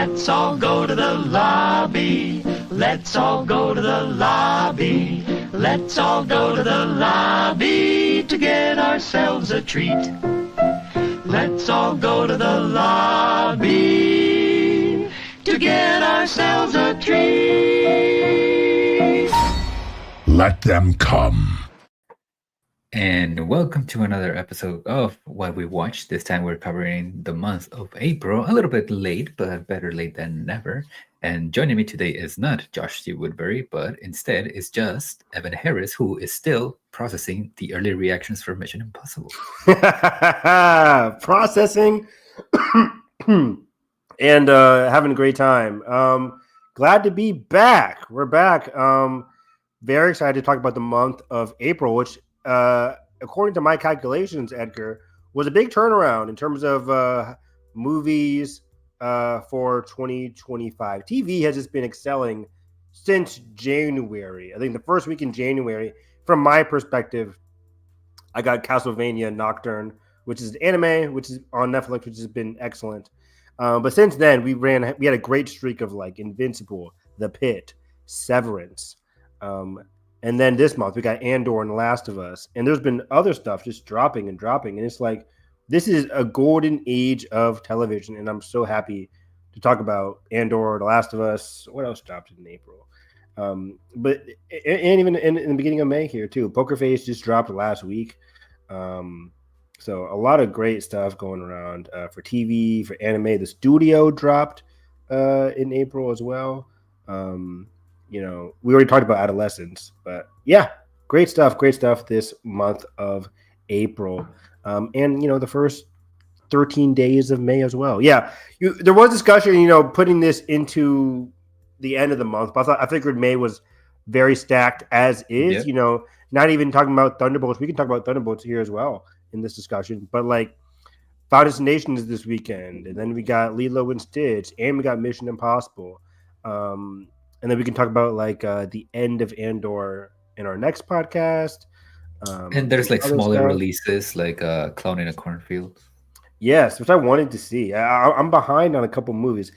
Let's all go to the lobby. Let's all go to the lobby. Let's all go to the lobby to get ourselves a treat. Let's all go to the lobby to get ourselves a treat. Let them come. And welcome to another episode of What We Watched. This time we're covering the month of April. A little bit late, but better late than never. And joining me today is not Josh C. Woodbury, but instead is just Evan Harris, who is still processing the early reactions for Mission Impossible. Processing and having a great time. Glad to be back. We're back. Very excited to talk about the month of April, which according to my calculations, Edgar, was a big turnaround in terms of movies for 2025. TV has just been excelling since January. I think the first week in January, from my perspective, I got Castlevania Nocturne, which is an anime, which is on Netflix, which has been excellent. But since then, we had a great streak of like Invincible, The Pitt, Severance. And then this month we got Andor and The Last of Us, and there's been other stuff just dropping, and it's like this is a golden age of television, and I'm so happy to talk about Andor, The Last of Us. What else dropped in April? But even in the beginning of May here too, Poker Face just dropped last week. So a lot of great stuff going around for TV, for anime. The Studio dropped in April as well. We already talked about Adolescence, but yeah, great stuff this month of April. And, the first 13 days of May as well. Yeah, there was discussion, putting this into the end of the month, but I figured May was very stacked as is, not even talking about Thunderbolts. We can talk about Thunderbolts here as well in this discussion, but like Final Destination is this weekend, and then we got Lilo and Stitch, and we got Mission Impossible. And then we can talk about like the end of Andor in our next podcast. And there's like smaller releases, like Clown in a Cornfield. Yes, which I wanted to see. I'm behind on a couple movies.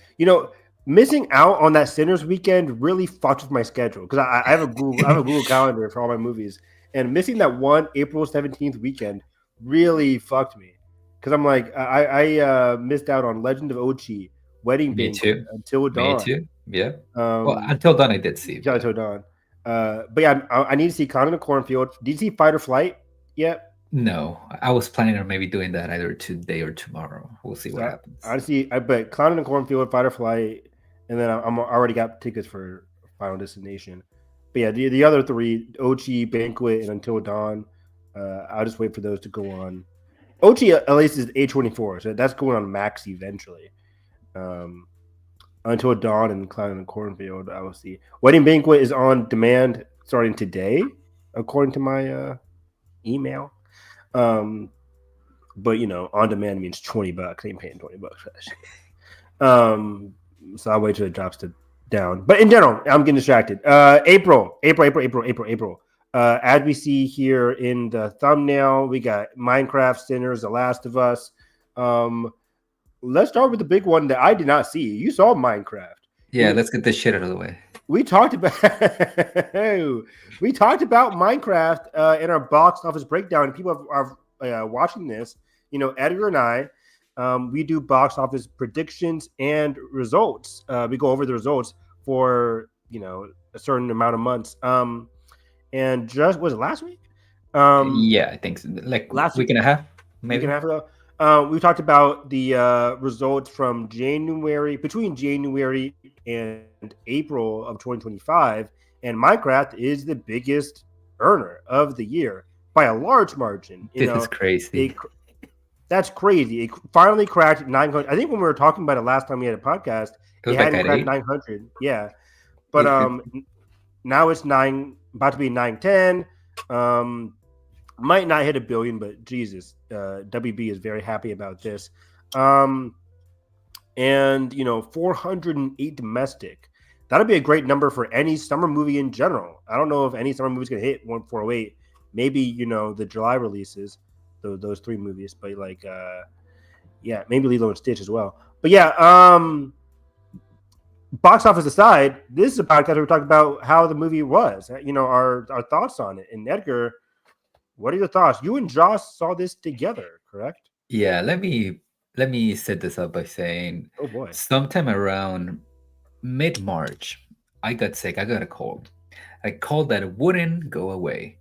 Missing out on that Sinners weekend really fucked with my schedule because I have a Google calendar for all my movies, and missing that one April 17th weekend really fucked me because I'm like I missed out on Legend of Ochi, Wedding Banquet, Until Dawn. Me too. Yeah. Well, Until Dawn I did see. Yeah, Until Dawn. But yeah, I need to see Clown in the Cornfield. Did you see Fight or Flight yet? No, I was planning on maybe doing that either today or tomorrow. We'll see what happens. I bet Clown in the Cornfield, Fight or Flight, and then I'm already got tickets for Final Destination. But yeah, the other three, Ochi, Banquet, and Until Dawn, I'll just wait for those to go on. Ochi at least is A24, so that's going on Max eventually. Until Dawn and Clown in the Cornfield, I will see. Wedding Banquet is on demand starting today, according to my email. But on demand means $20. I ain't paying $20 for that shit. So I'll wait till it drops down. But in general, I'm getting distracted. April. As we see here in the thumbnail, we got Minecraft, Sinners, The Last of Us. Let's start with the big one that I did not see. You saw Minecraft. Yeah, let's get this shit out of the way. We talked about Minecraft in our box office breakdown. And people are watching this. Edgar and I, we do box office predictions and results. We go over the results for a certain amount of months. And just was it last week? Yeah, I think so. Like last week and a half, maybe. Week and a half ago. We talked about the results from between January and April of 2025, and Minecraft is the biggest earner of the year by a large margin. This is crazy. That's crazy. It finally cracked 900. I think when we were talking about it last time we had a podcast, it hadn't cracked 900. Yeah, but now it's about to be 910. Might not hit 1 billion, but Jesus, WB is very happy about this. And 408 domestic. That'll be a great number for any summer movie in general. I don't know if any summer movie's gonna hit 408. Maybe the July releases, those three movies, but maybe Lilo and Stitch as well. But yeah, box office aside, this is a podcast where we talk about how the movie was. Our thoughts on it. And Edgar, what are your thoughts? You and Josh saw this together, correct? Yeah, let me set this up by saying Oh boy. sometime around mid-March, I got sick. I got a cold. A cold that wouldn't go away.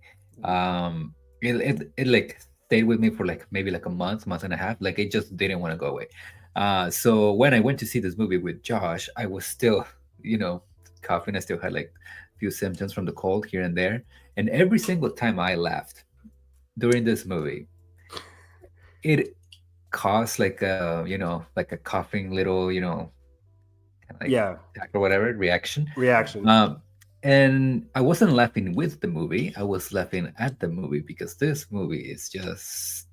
It like stayed with me for like maybe like a month and a half. Like it just didn't want to go away. So when I went to see this movie with Josh, I was still, you know, coughing. I still had like a few symptoms from the cold here and there. And every single time I laughed during this movie, it caused like a, like a coughing little, like Yeah. attack or whatever reaction. Reaction. Um, and I wasn't laughing with the movie. I was laughing at the movie because this movie is just,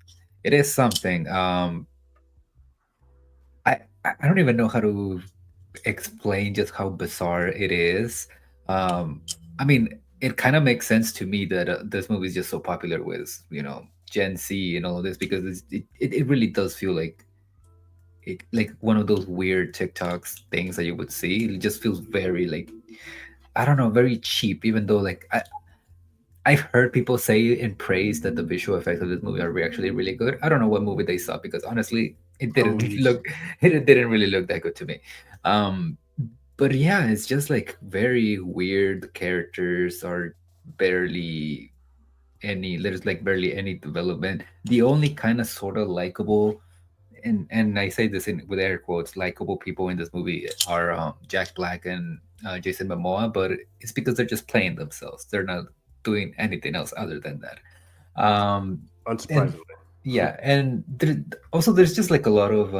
it is something. I don't even know how to explain just how bizarre it is. I mean, it kind of makes sense to me that this movie is just so popular with Gen Z and all of this because it really does feel like one of those weird TikToks things that you would see. It just feels very like I don't know, very cheap. Even though like I've heard people say in praise that the visual effects of this movie are actually really good. I don't know what movie they saw because honestly, it Oh, didn't look it didn't really look that good to me. Um, but yeah, it's just like very weird. The characters are barely there's like barely any development. The only kind of sort of likable and I say this in with air quotes, likable people in this movie are Jack Black and Jason Momoa, but it's because they're just playing themselves. They're not doing anything else other than that. And unsurprisingly. yeah, and also there's just like a lot of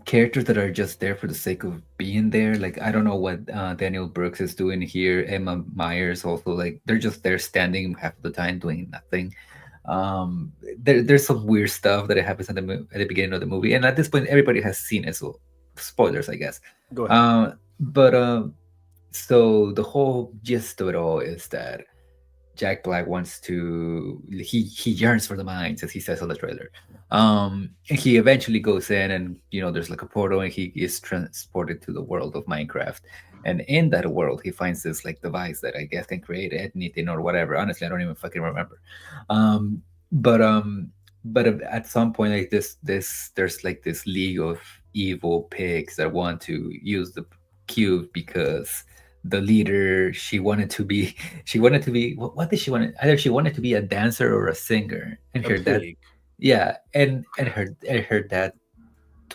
characters that are just there for the sake of being there. Like I don't know what Daniel Brooks is doing here. Emma Myers also like they're just there standing half the time doing nothing. There's some weird stuff that happens at the beginning of the movie, and at this point everybody has seen it, so spoilers, I guess. Go ahead. But so the whole gist of it all is that Jack Black wants to he yearns for the mines, as he says on the trailer. And he eventually goes in, and there's like a portal, and he is transported to the world of Minecraft. And in that world, he finds this like device that I guess can create anything or whatever. Honestly, I don't even fucking remember. Um, but at some point, like there's like this league of evil pigs that want to use the cube because the leader she wanted to be what did she want, either she wanted to be a dancer or a singer, and A her dad, pig. yeah, and her dad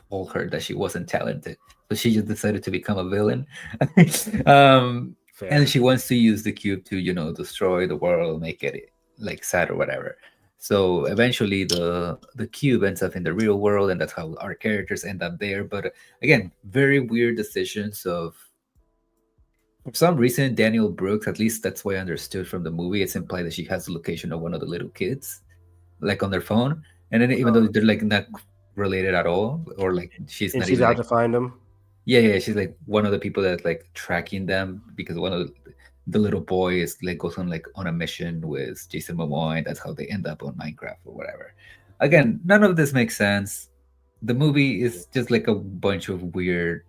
told her that she wasn't talented, so she just decided to become a villain. um Fair. and she wants to use the cube to destroy the world, make it like sad or whatever. So eventually the cube ends up in the real world, and that's how our characters end up there. But again, very weird decisions of for some reason, Daniel Brooks, at least that's what I understood from the movie, it's implied that she has the location of one of the little kids, like on their phone. And then even though they're like not related at all, or like she's And not she's even out like, to find him. yeah, she's like one of the people that's like tracking them because one of the little boy is like goes on like on a mission with Jason Momoa, and that's how they end up on Minecraft or whatever. Again, none of this makes sense. The movie is just like a bunch of weird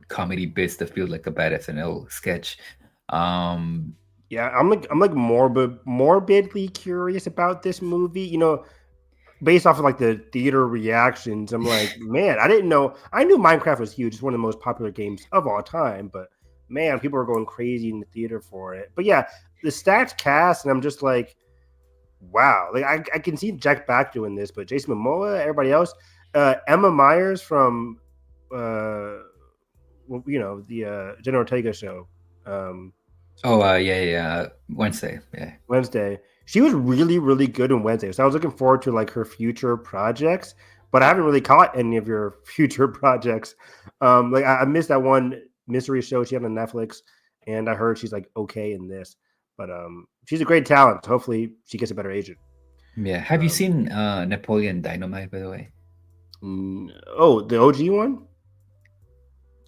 comedy bits that feel like a bad SNL sketch. Um, Yeah, I'm like morbidly curious about this movie. Based off of like the theater reactions, I'm like, man, I didn't know. I knew Minecraft was huge. It's one of the most popular games of all time, but man, people are going crazy in the theater for it. But yeah, the stacked cast, and I'm just like, wow. Like I can see Jack Black doing this, but Jason Momoa, everybody else, Emma Myers from, the Jenna Ortega show. oh, yeah, Wednesday, yeah. Wednesday. She was really, really good in Wednesday. So I was looking forward to like her future projects, but I haven't really caught any of your future projects. Like I missed that one mystery show she had on Netflix, and I heard she's like okay in this. But she's a great talent. Hopefully she gets a better agent. Yeah. Have you seen Napoleon Dynamite, by the way? Oh, the OG one?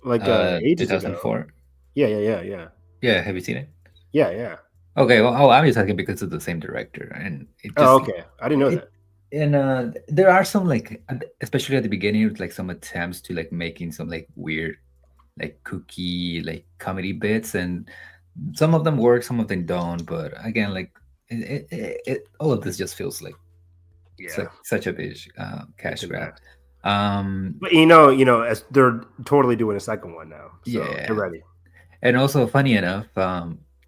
Like ages ago. 2004. Yeah. Yeah, have you seen it? Yeah. Okay, well, I'm just asking because it's the same director, and it just Oh, okay. I didn't know it that. and there are some like, especially at the beginning, like some attempts to like making some like weird, like kooky, like comedy bits, and some of them work, some of them don't. But again, like all of this just feels like Yeah, such a big it's cash a grab. mess. Um, But as they're totally doing a second one now, so they're yeah, ready. and also funny enough,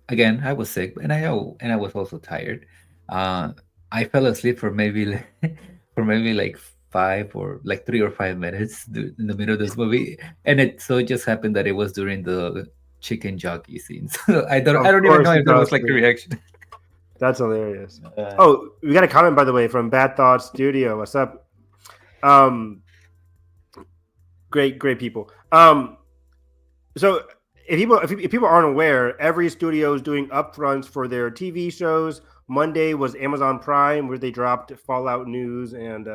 again, I was sick, and I was also tired. Uh, I fell asleep for maybe for maybe like 3 or 5 minutes in the middle of this movie, and it so just happened that it was during the chicken jockey scene. So I Of don't even course, know you if there fell was like a asleep. reaction. That's hilarious. Uh, Oh, we got a comment by the way from Bad Thoughts Studio. What's up? Um, great people. So if people aren't aware, every studio is doing upfronts for their TV shows. Monday was Amazon Prime, where they dropped Fallout News and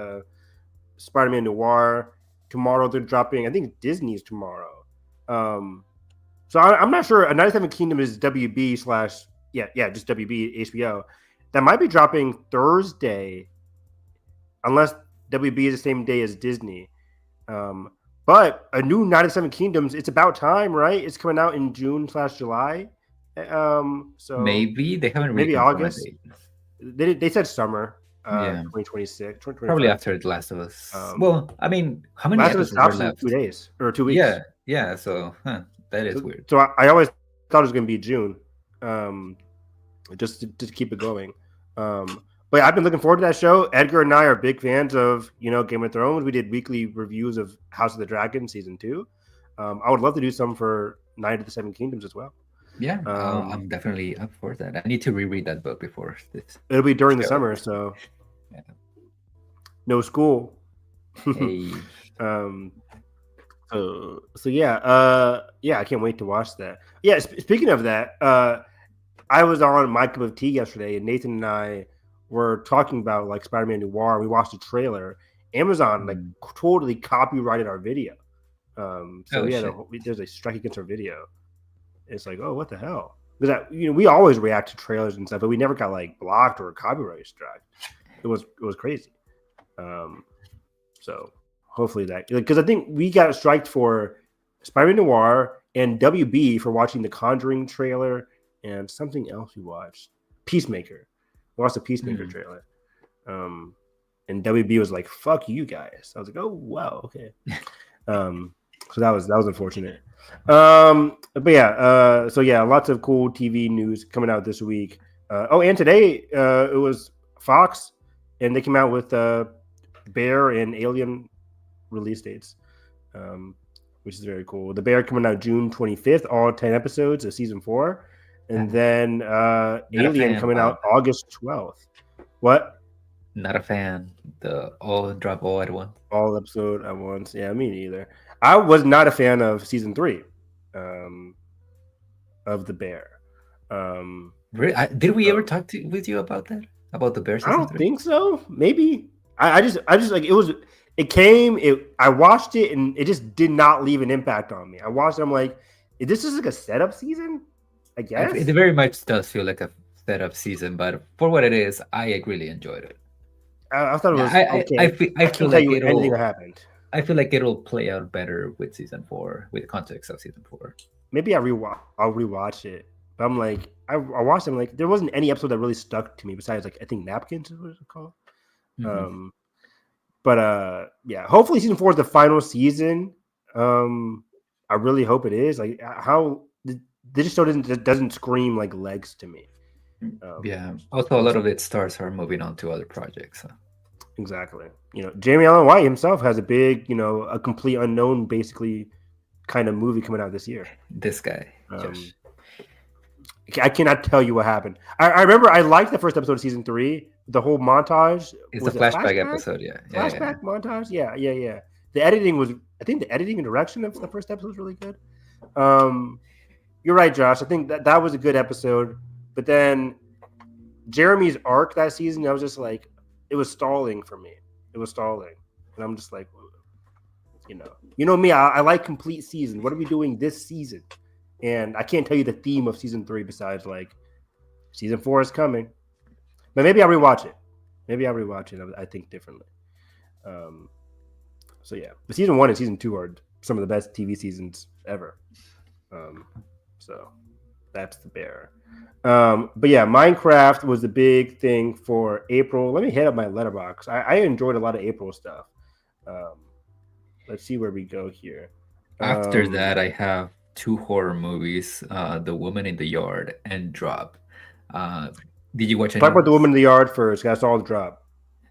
Spider-Man Noir. Tomorrow they're dropping, I think Disney's tomorrow. So I'm not sure. A 97 Kingdom is WB slash just WB HBO. That might be dropping Thursday, unless WB is the same day as Disney. But a new 97 Kingdoms, it's about time, right? It's coming out in June/July. So Maybe they haven't really maybe confirmed a August. date. They said summer, Yeah, 2026, probably 2025. after The Last of Us. Um, Well, I mean, how many Last of Us episodes are drops in 2 left? days or 2 weeks. Yeah. So, that is So, weird. so I always thought it was going to be June, just to keep it going. But I've been looking forward to that show. Edgar and I are big fans of Game of Thrones. We did weekly reviews of House of the Dragon season 2. I would love to do some for Night of the Seven Kingdoms as well. Yeah, I'm definitely up for that. I need to reread that book before this. It'll be during the show. summer, so Yeah. no school. Hey, So yeah, I can't wait to watch that. Yeah, speaking of that, I was on My Cup of Tea yesterday, and Nathan and I were talking about like Spider-Man Noir. We watched the trailer. Amazon like totally copyrighted our video. So there's a strike against our video. It's like, oh, what the hell? Because we always react to trailers and stuff, but we never got like blocked or copyright strike. It was crazy. So hopefully that, because I think we got striked for Spider-Man Noir and WB for watching the Conjuring trailer and something else we watched. Peacemaker. We watched the Peacemaker trailer. And WB was like, fuck you guys. I was like, oh wow, okay. So that was unfortunate. But yeah, lots of cool TV news coming out this week. And today it was Fox, and they came out with Bear and Alien release dates, which is very cool. The Bear coming out June 25th, all 10 episodes of season 4, and then Alien coming out August 12th. What? Not a fan. The drop all at once. All episode at once. Yeah, me neither. I was not a fan of season 3 of The Bear. Really? Did we ever talk with you about that? About The Bear season 3? I don't think so. Maybe. I just like I watched it and it just did not leave an impact on me. I watched it, I'm like, this is like a setup season, I guess. It very much does feel like a setup season, but for what it is, I really enjoyed it. I thought it was okay. I feel like anything that happened. I feel like it'll play out better with season 4, with the context of season 4. Maybe I'll rewatch it. But I'm like, I watched it, I'm like, there wasn't any episode that really stuck to me besides like I think Napkins is what it's called. Yeah, hopefully season 4 is the final season. I really hope it is. Like how this show doesn't scream like legs to me. Yeah. Also, a lot of its stars are moving on to other projects. So. Exactly. Jamie Allen White himself has a big, a complete unknown, basically, kind of movie coming out this year. This guy. I cannot tell you what happened. I remember I liked the first episode of season 3. The whole montage. It's a flashback episode, yeah. Flashback montage, yeah. The editing was, I think, the editing and direction of the first episode was really good. You're right, Josh. I think that was a good episode. But then Jeremy's arc that season, I was just like, it was stalling for me. It was stalling. And I'm just like, me, I like complete season. What are we doing this season? And I can't tell you the theme of season 3 besides like season 4 is coming. But maybe I'll rewatch it. Maybe I'll rewatch it. I think differently. Um, so yeah, but season 1 and season 2 are some of the best TV seasons ever. So that's the bear. But yeah, Minecraft was the big thing for April. Let me hit up my letterbox. I enjoyed a lot of April stuff. Um, let's see where we go here. After that, I have two horror movies: The Woman in the Yard and Drop. Uh, did you watch any Talk of about the those? woman in the yard first. That's all the drop.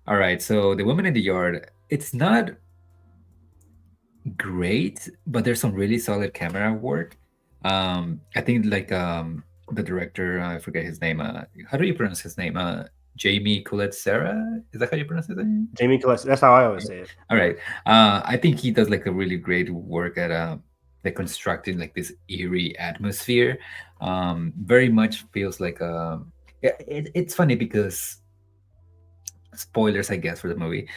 All right, so The Woman in the Yard, it's not great, but there's some really solid camera work. I think the director, I forget his name. How do you pronounce his name? Jamie Colette Sarah? Is that how you pronounce his name? Jamie Colette. That's how I always say it. All right. I think he does like a really great work at like constructing like this eerie atmosphere. Very much feels like it's funny because spoilers, I guess, for the movie.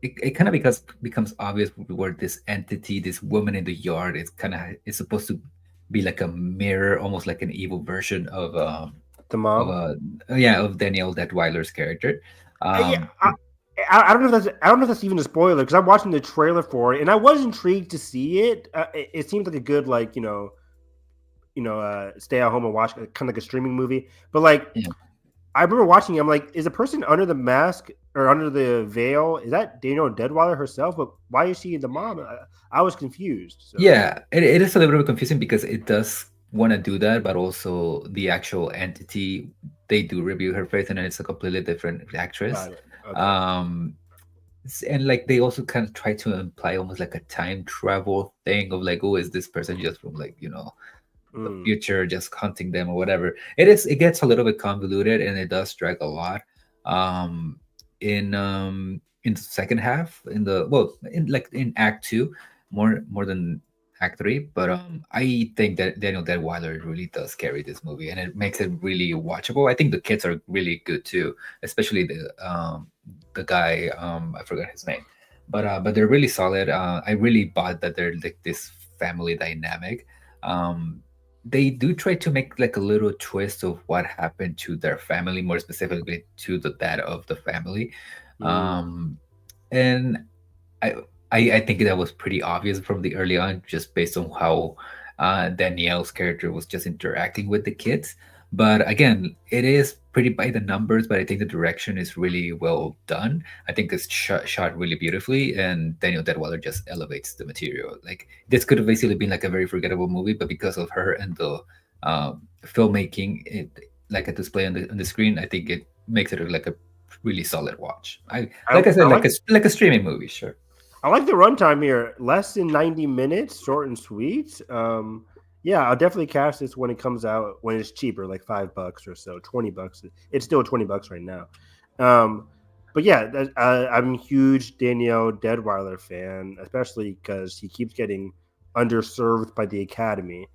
It kind of becomes obvious where this entity, this woman in the yard, is supposed to be like a mirror, almost like an evil version The of mom. of Danielle Detweiler's character. Yeah, Um, I don't know if that's even a spoiler because I'm watching the trailer for it and I was intrigued to see it. It seems like a good stay at home and watch kind of like a streaming movie. But like yeah. I remember watching it, I'm like, is the person under the mask or under the veil? Is that Daniel Deadweiler herself? But why is she the mom? I was confused. So Yeah, it is a little bit confusing because it does want to do that, but also the actual entity, they do review her face and then it's a completely different actress. got it. Okay. Um, and like they also kind of try to imply almost like a time travel thing of like, oh, is this person just from like, the Mm. future just hunting them or whatever. It gets a little bit convoluted and it does drag a lot. Um, in the second half, in Act Two, more than Act Three. But I think that Daniel Deadweiler really does carry this movie, and it makes it really watchable. I think the kids are really good too, especially the guy, I forgot his name, but they're really solid. I really bought that they're like this family dynamic. Um, they do try to make like a little twist of what happened to their family, more specifically to the dad of the family. Mm. Um, and I, I think that was pretty obvious from the early on, just based on how Danielle's character was just interacting with the kids. But again, it is pretty by the numbers, but I think the direction is really well done. I think it's shot really beautifully, and Daniel Deadweiler just elevates the material. Like this could have basically been like a very forgettable movie, but because of her and the filmmaking, like a display on the screen, I think it makes it like a really solid watch. Like I I said, like like a streaming movie, sure. I like the runtime here. Less than 90 minutes, short and sweet. Yeah, I'll definitely catch this when it comes out when it's cheaper, like $5 or so, $20. It's still $20 right now. Um, but yeah, I'm a huge Danielle Deadweiler fan, especially because he keeps getting underserved by the Academy.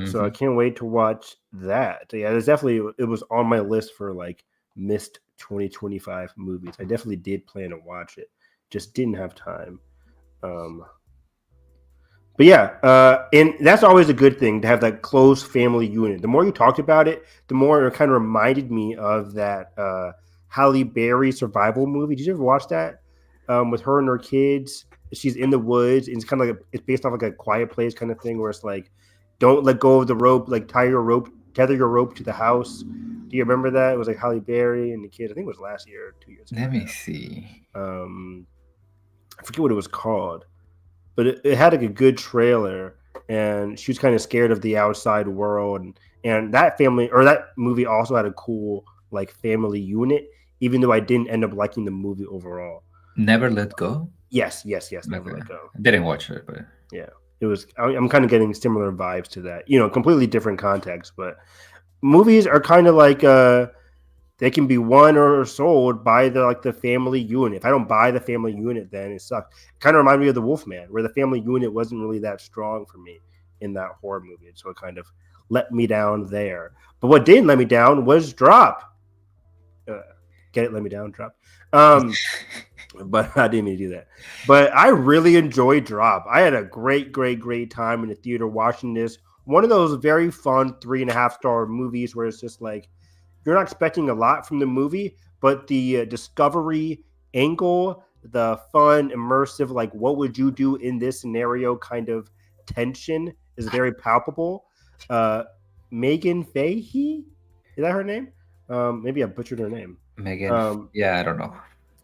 So I Hmm. can't wait to watch that. Yeah, it was on my list for like missed 2025 movies. I definitely did plan to watch it, just didn't have time. Um, but yeah, and that's always a good thing to have that close family unit. The more you talked about it, the more it kind of reminded me of that Halle Berry survival movie. Did you ever watch that? With her and her kids, she's in the woods, and it's kind of like it's based off like a Quiet Place kind of thing, where it's like, don't let go of the rope, like tether your rope to the house. Do you remember that? It was like Halle Berry and the kids. I think it was last year or 2 years ago Let me now. see. I forget what it was called, but it had like a good trailer, and she was kind of scared of the outside world, and that family or that movie also had a cool like family unit, even though I didn't end up liking the movie overall. Never Let Go. Yes, never Okay. let go. I didn't watch it, but Yeah, it was. I'm kind of getting similar vibes to that. Completely different context, but movies are kind of like they can be won or sold by the family unit. If I don't buy the family unit, then it sucks. It kind of reminded me of the Wolfman, where the family unit wasn't really that strong for me in that horror movie, so it kind of let me down there. But what didn't let me down was Drop. Get it? Let me down, Drop. But I didn't mean to do that. But I really enjoyed Drop. I had a great time in the theater watching this. One of those very fun 3.5 star movies where it's just like you're not expecting a lot from the movie, but the discovery angle, the fun, immersive, like what would you do in this scenario kind of tension is very palpable. Uh, Megan Fahey, is that her name? Maybe I butchered her name. Megan. Um, Yeah, I don't know.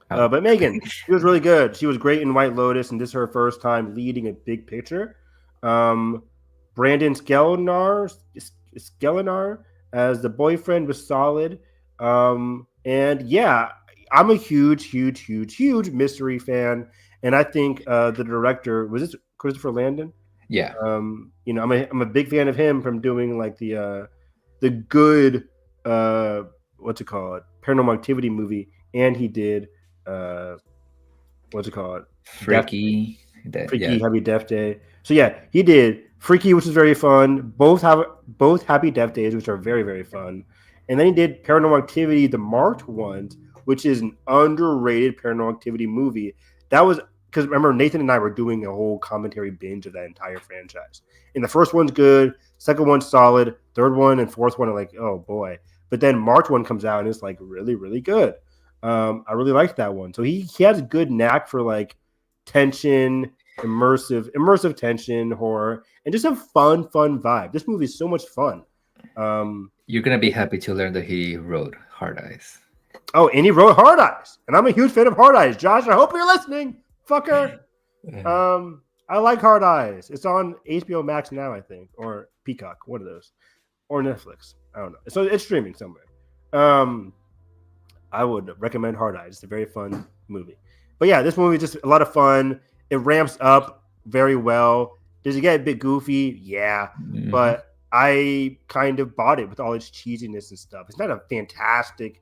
How? but Megan, she was really good. She was great in White Lotus, and this is her first time leading a big picture. Um, Brandon Skelenar as the boyfriend was solid. And yeah, I'm a huge mystery fan, and I think the director was this Christopher Landon. Yeah. I'm a big fan of him from doing like the good what's it called, Paranormal Activity movie, and he did what's it called, Freaky. Freaky Yeah. Happy Death Day. So yeah, he did Freaky, which is very fun. Both Happy Death Days, which are very very fun, and then he did Paranormal Activity, the marked ones, which is an underrated Paranormal Activity movie. That was because remember Nathan and I were doing a whole commentary binge of that entire franchise. And the first one's good, second one's solid, third one and fourth one are like, oh boy. But then March one comes out and it's like really really good. I really liked that one. So he has a good knack for like tension, immersive tension, horror, and just a fun vibe. This movie is so much fun. You're gonna be happy to learn that he wrote Hard Eyes. Oh, and he wrote Hard Eyes, and I'm a huge fan of Hard Eyes. Josh, I hope you're listening, fucker. I like Hard Eyes. It's on HBO Max now, I think, or Peacock, one of those, or Netflix. I don't know. So it's streaming somewhere. I would recommend Hard Eyes. It's a very fun movie. But yeah, this movie is just a lot of fun. It ramps up very well. Does it get a bit goofy? Yeah. Mhm. But I kind of bought it with all its cheesiness and stuff. It's not a fantastic,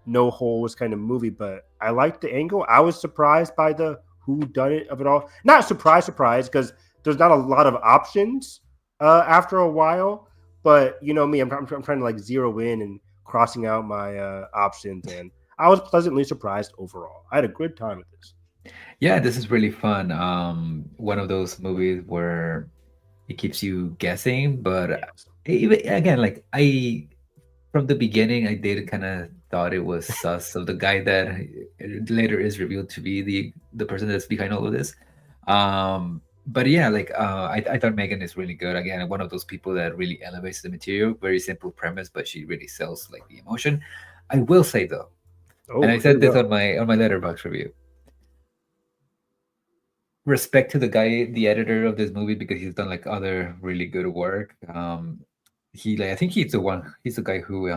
no holes kind of movie, but I liked the angle. I was surprised by the who done it of it all. Not surprise, because there's not a lot of options after a while. But you know me, I'm trying to like zero in and crossing out my options, and I was pleasantly surprised overall. I had a good time with this. Yeah, this is really fun. One of those movies where it keeps you guessing, but Yes. even again, like from the beginning, I did kind of thought it was sus of the guy that later is revealed to be the person that's behind all of this. But yeah, like I thought Megan is really good. Again, one of those people that really elevates the material. Very simple premise, but she really sells like the emotion. I will say though, Oh, and I here said we this go. on my letterbox review. Respect to the guy, the editor of this movie, because he's done like other really good work. I think he's the guy who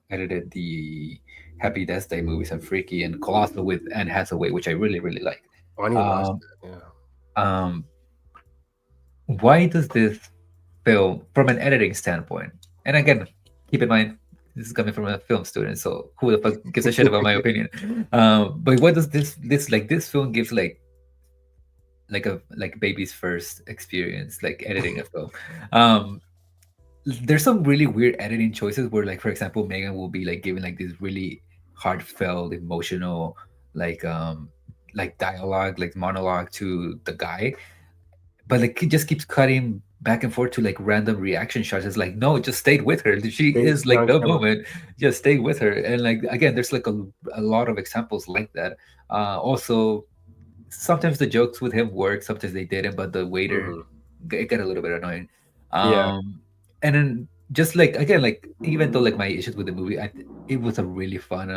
edited the Happy Death Day movies and Freaky and Colossal with Anne Hathaway, which I really really like. Oh, I need to watch Um, that. Yeah. um, why does this film, from an editing standpoint, and again, keep in mind this is coming from a film student, so who the fuck gives a shit about my opinion? But what does this film gives like baby's first experience like editing a film. Um, there's some really weird editing choices where, like, for example, Megan will be like giving like this really heartfelt, emotional, like dialogue, like monologue to the guy, but like he just keeps cutting back and forth to like random reaction shots. It's like, no, just stay with her. She is Stay like on the camera. moment. Just stay with her. And like again, there's like a lot of examples like that. Also, sometimes the jokes with him work, sometimes they didn't, but the waiter Mhm. it got a little bit annoying. Yeah. And then just like again, like even though like my issues with the movie, it was a really fun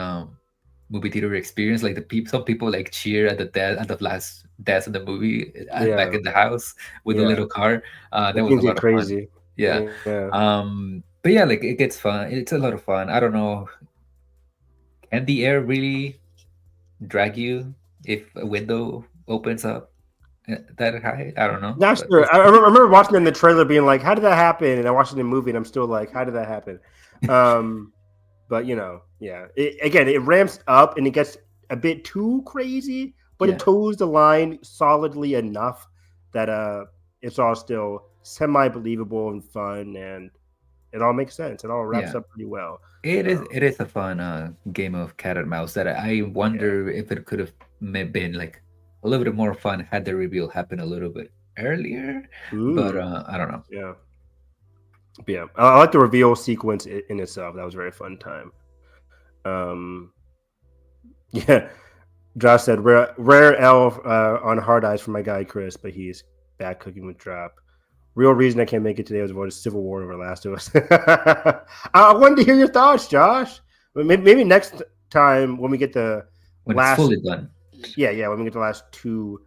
movie theater experience. Like some people like cheer at the last dance in the movie back Yeah. in the house with the Yeah. little car. The That was a things get lot of fun. crazy. Yeah. Yeah. But yeah, like it gets fun. It's a lot of fun. I don't know. Can the air really drag you if a window opens up that high? I don't know. Not But sure. I remember watching in the trailer being like, how did that happen? And I watched it in the movie and I'm still like, how did that happen? But yeah. It ramps up and it gets a bit too crazy, but yeah, it toes the line solidly enough that it's all still semi believable and fun, and it all makes sense. It all wraps yeah. up pretty well. It is a fun game of cat and mouse that I Yeah. wonder if it could have been like a little bit more fun had the reveal happened a little bit earlier. But Ooh. I don't know. Yeah. But yeah, I like the reveal sequence in itself. That was a very fun time. Yeah, Josh said rare L on hard eyes for my guy Chris, but he's back cooking with drop. Real reason I can't make it today was voted Civil War over Last of Us. I wanted to hear your thoughts, Josh. Maybe next time when we get the when it's last, fully done. yeah, when we get the last 2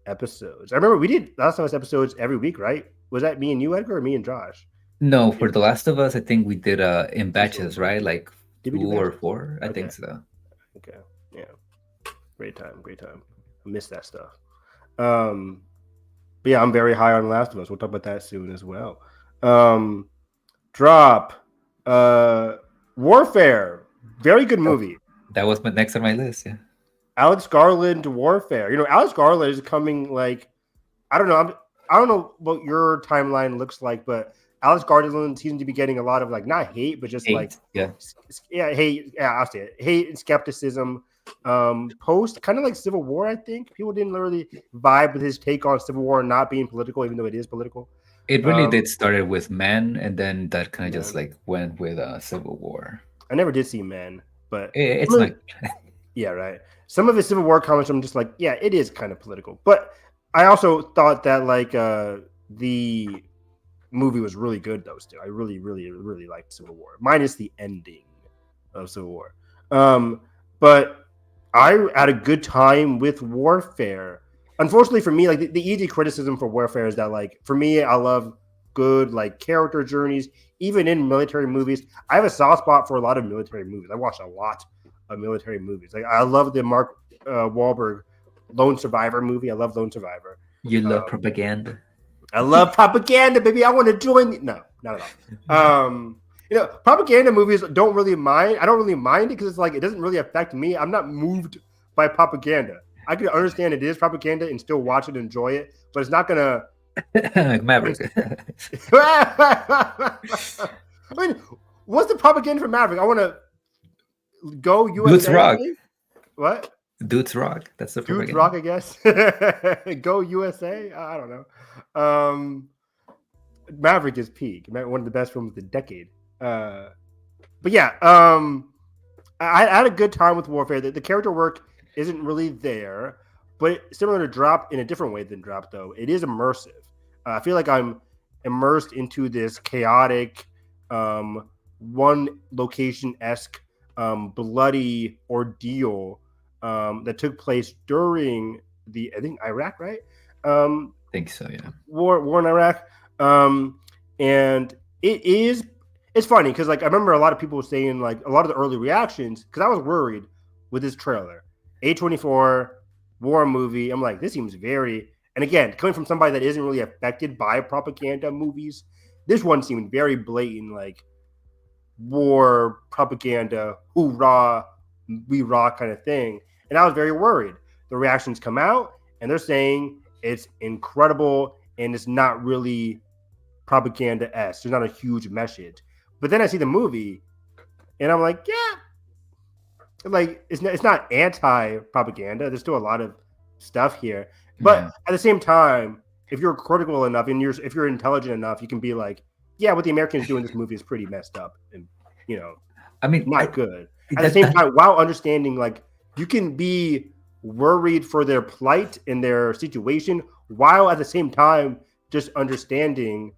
episodes. I remember we did Last of Us episodes every week, right? Was that me and you, Edgar, or me and Josh? No, for The Last of Us, I think we did in batches, Sure. right? Like Did we 2 do or batches? 4, I Okay. think so. Okay. Yeah. Great time. I miss that stuff. But yeah, I'm very high on Last of Us. We'll talk about that soon as well. Drop. Warfare. Very good movie. That was next on my list. Yeah. Alex Garland Warfare. You know, Alex Garland is coming like I don't know. I don't know what your timeline looks like, but Alex Garland seems to be getting a lot of like not hate, but just like Yeah. hate. Yeah, I'll say it. Hate and skepticism. Post kind of like Civil War. I think people didn't really vibe with his take on Civil War not being political, even though it is political. It really did started with Men, and then that kind of just Man. like went with Civil War. I never did see Men, but It's like yeah, right. Some of his Civil War comments, I'm just like, yeah, it is kind of political. But I also thought that like the movie was really good though. Still, I really, really, really liked Civil War, minus the ending of Civil War. But I had a good time with Warfare. Unfortunately for me, like the easy criticism for Warfare is that like for me, I love good like character journeys, even in military movies. I have a soft spot for a lot of military movies. I watch a lot of military movies. Like I love the Mark Wahlberg Lone Survivor movie. I love Lone Survivor. you love propaganda. I love propaganda, baby. I want to join. No, not at all. You know, propaganda movies don't really mind. I don't really mind it because it's like it doesn't really affect me. I'm not moved by propaganda. I can understand it is propaganda and still watch it and enjoy it, but it's not gonna. Maverick. I mean, what's the propaganda for Maverick? I want to go USA. Dudes rock. What? Dudes rock. That's the Dudes propaganda. rock, I guess. Go USA. I don't know. Maverick is peak. One of the best films of the decade. But yeah, I had a good time with Warfare. The character work isn't really there, but similar to Drop in a different way than Drop, though. It is immersive. I feel like I'm immersed into this chaotic, one location-esque, bloody ordeal that took place during I think Iraq, right? I think so, yeah. War in Iraq. And it's funny because like I remember a lot of people saying like a lot of the early reactions because I was worried with this trailer. A24 war movie. I'm like, this seems very, and again, coming from somebody that isn't really affected by propaganda movies, this one seemed very blatant, like war propaganda, hoorah, we rock kind of thing. And I was very worried. The reactions come out and they're saying it's incredible and it's not really propaganda-esque. There's not a huge message. But then I see the movie and I'm like, yeah, like it's not anti-propaganda. There's still a lot of stuff here. But at the same time, if you're critical enough and if you're intelligent enough, you can be like, yeah, what the Americans do in this movie is pretty messed up and, you know, I mean, not good. At the same time, while understanding, like, you can be worried for their plight and their situation, while at the same time just understanding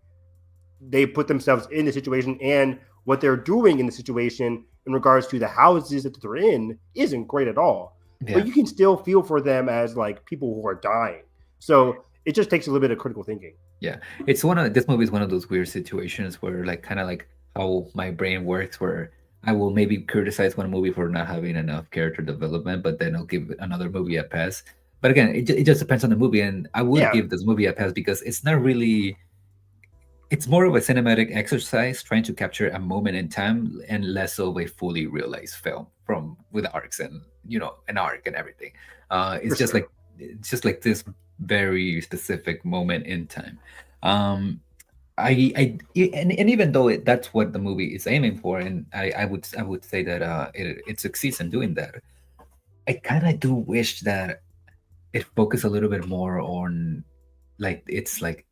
they put themselves in the situation and what they're doing in the situation in regards to the houses that they're in isn't great at all. Yeah. But you can still feel for them as like people who are dying. So it just takes a little bit of critical thinking. Yeah, this movie is one of those weird situations where like kind of like how my brain works, where I will maybe criticize one movie for not having enough character development, but then I'll give another movie a pass. But again, it just depends on the movie, and I would give this movie a pass because it's not really. It's more of a cinematic exercise trying to capture a moment in time, and less of a fully realized film with arcs and an arc and everything. It's just like this very specific moment in time. And even though that's what the movie is aiming for, and I would say that it succeeds in doing that. I kind of do wish that it focused a little bit more on like it's like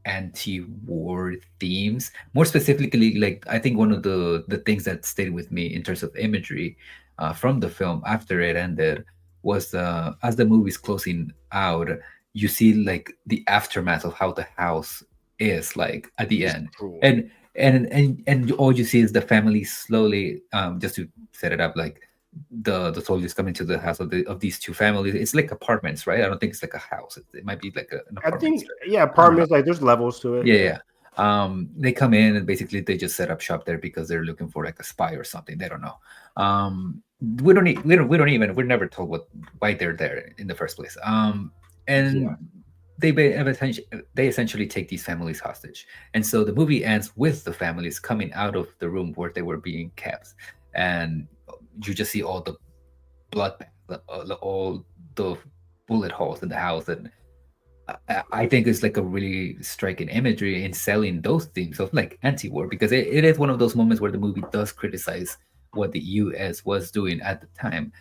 anti-war themes. More specifically, like I think one of the things that stayed with me in terms of imagery from the film after it ended was as the movie's closing out, you see like the aftermath of how the house is like at the It's end, cruel. and all you see is the family slowly, just to set it up, like the soldiers coming to the house of these two families. It's like apartments, right? I don't think it's like a house. It might be like an I apartment. think, yeah, I don't know. apartments, like there's levels to it. Yeah, yeah. They come in and basically they just set up shop there because they're looking for like a spy or something. They don't know. We don't even, we're never told why they're there in the first place. And Yeah. they essentially take these families hostage, and so the movie ends with the families coming out of the room where they were being kept, and you just see all the blood, all the bullet holes in the house, and I think it's like a really striking imagery in selling those themes of like anti-war, because it is one of those moments where the movie does criticize what the U.S. was doing at the time,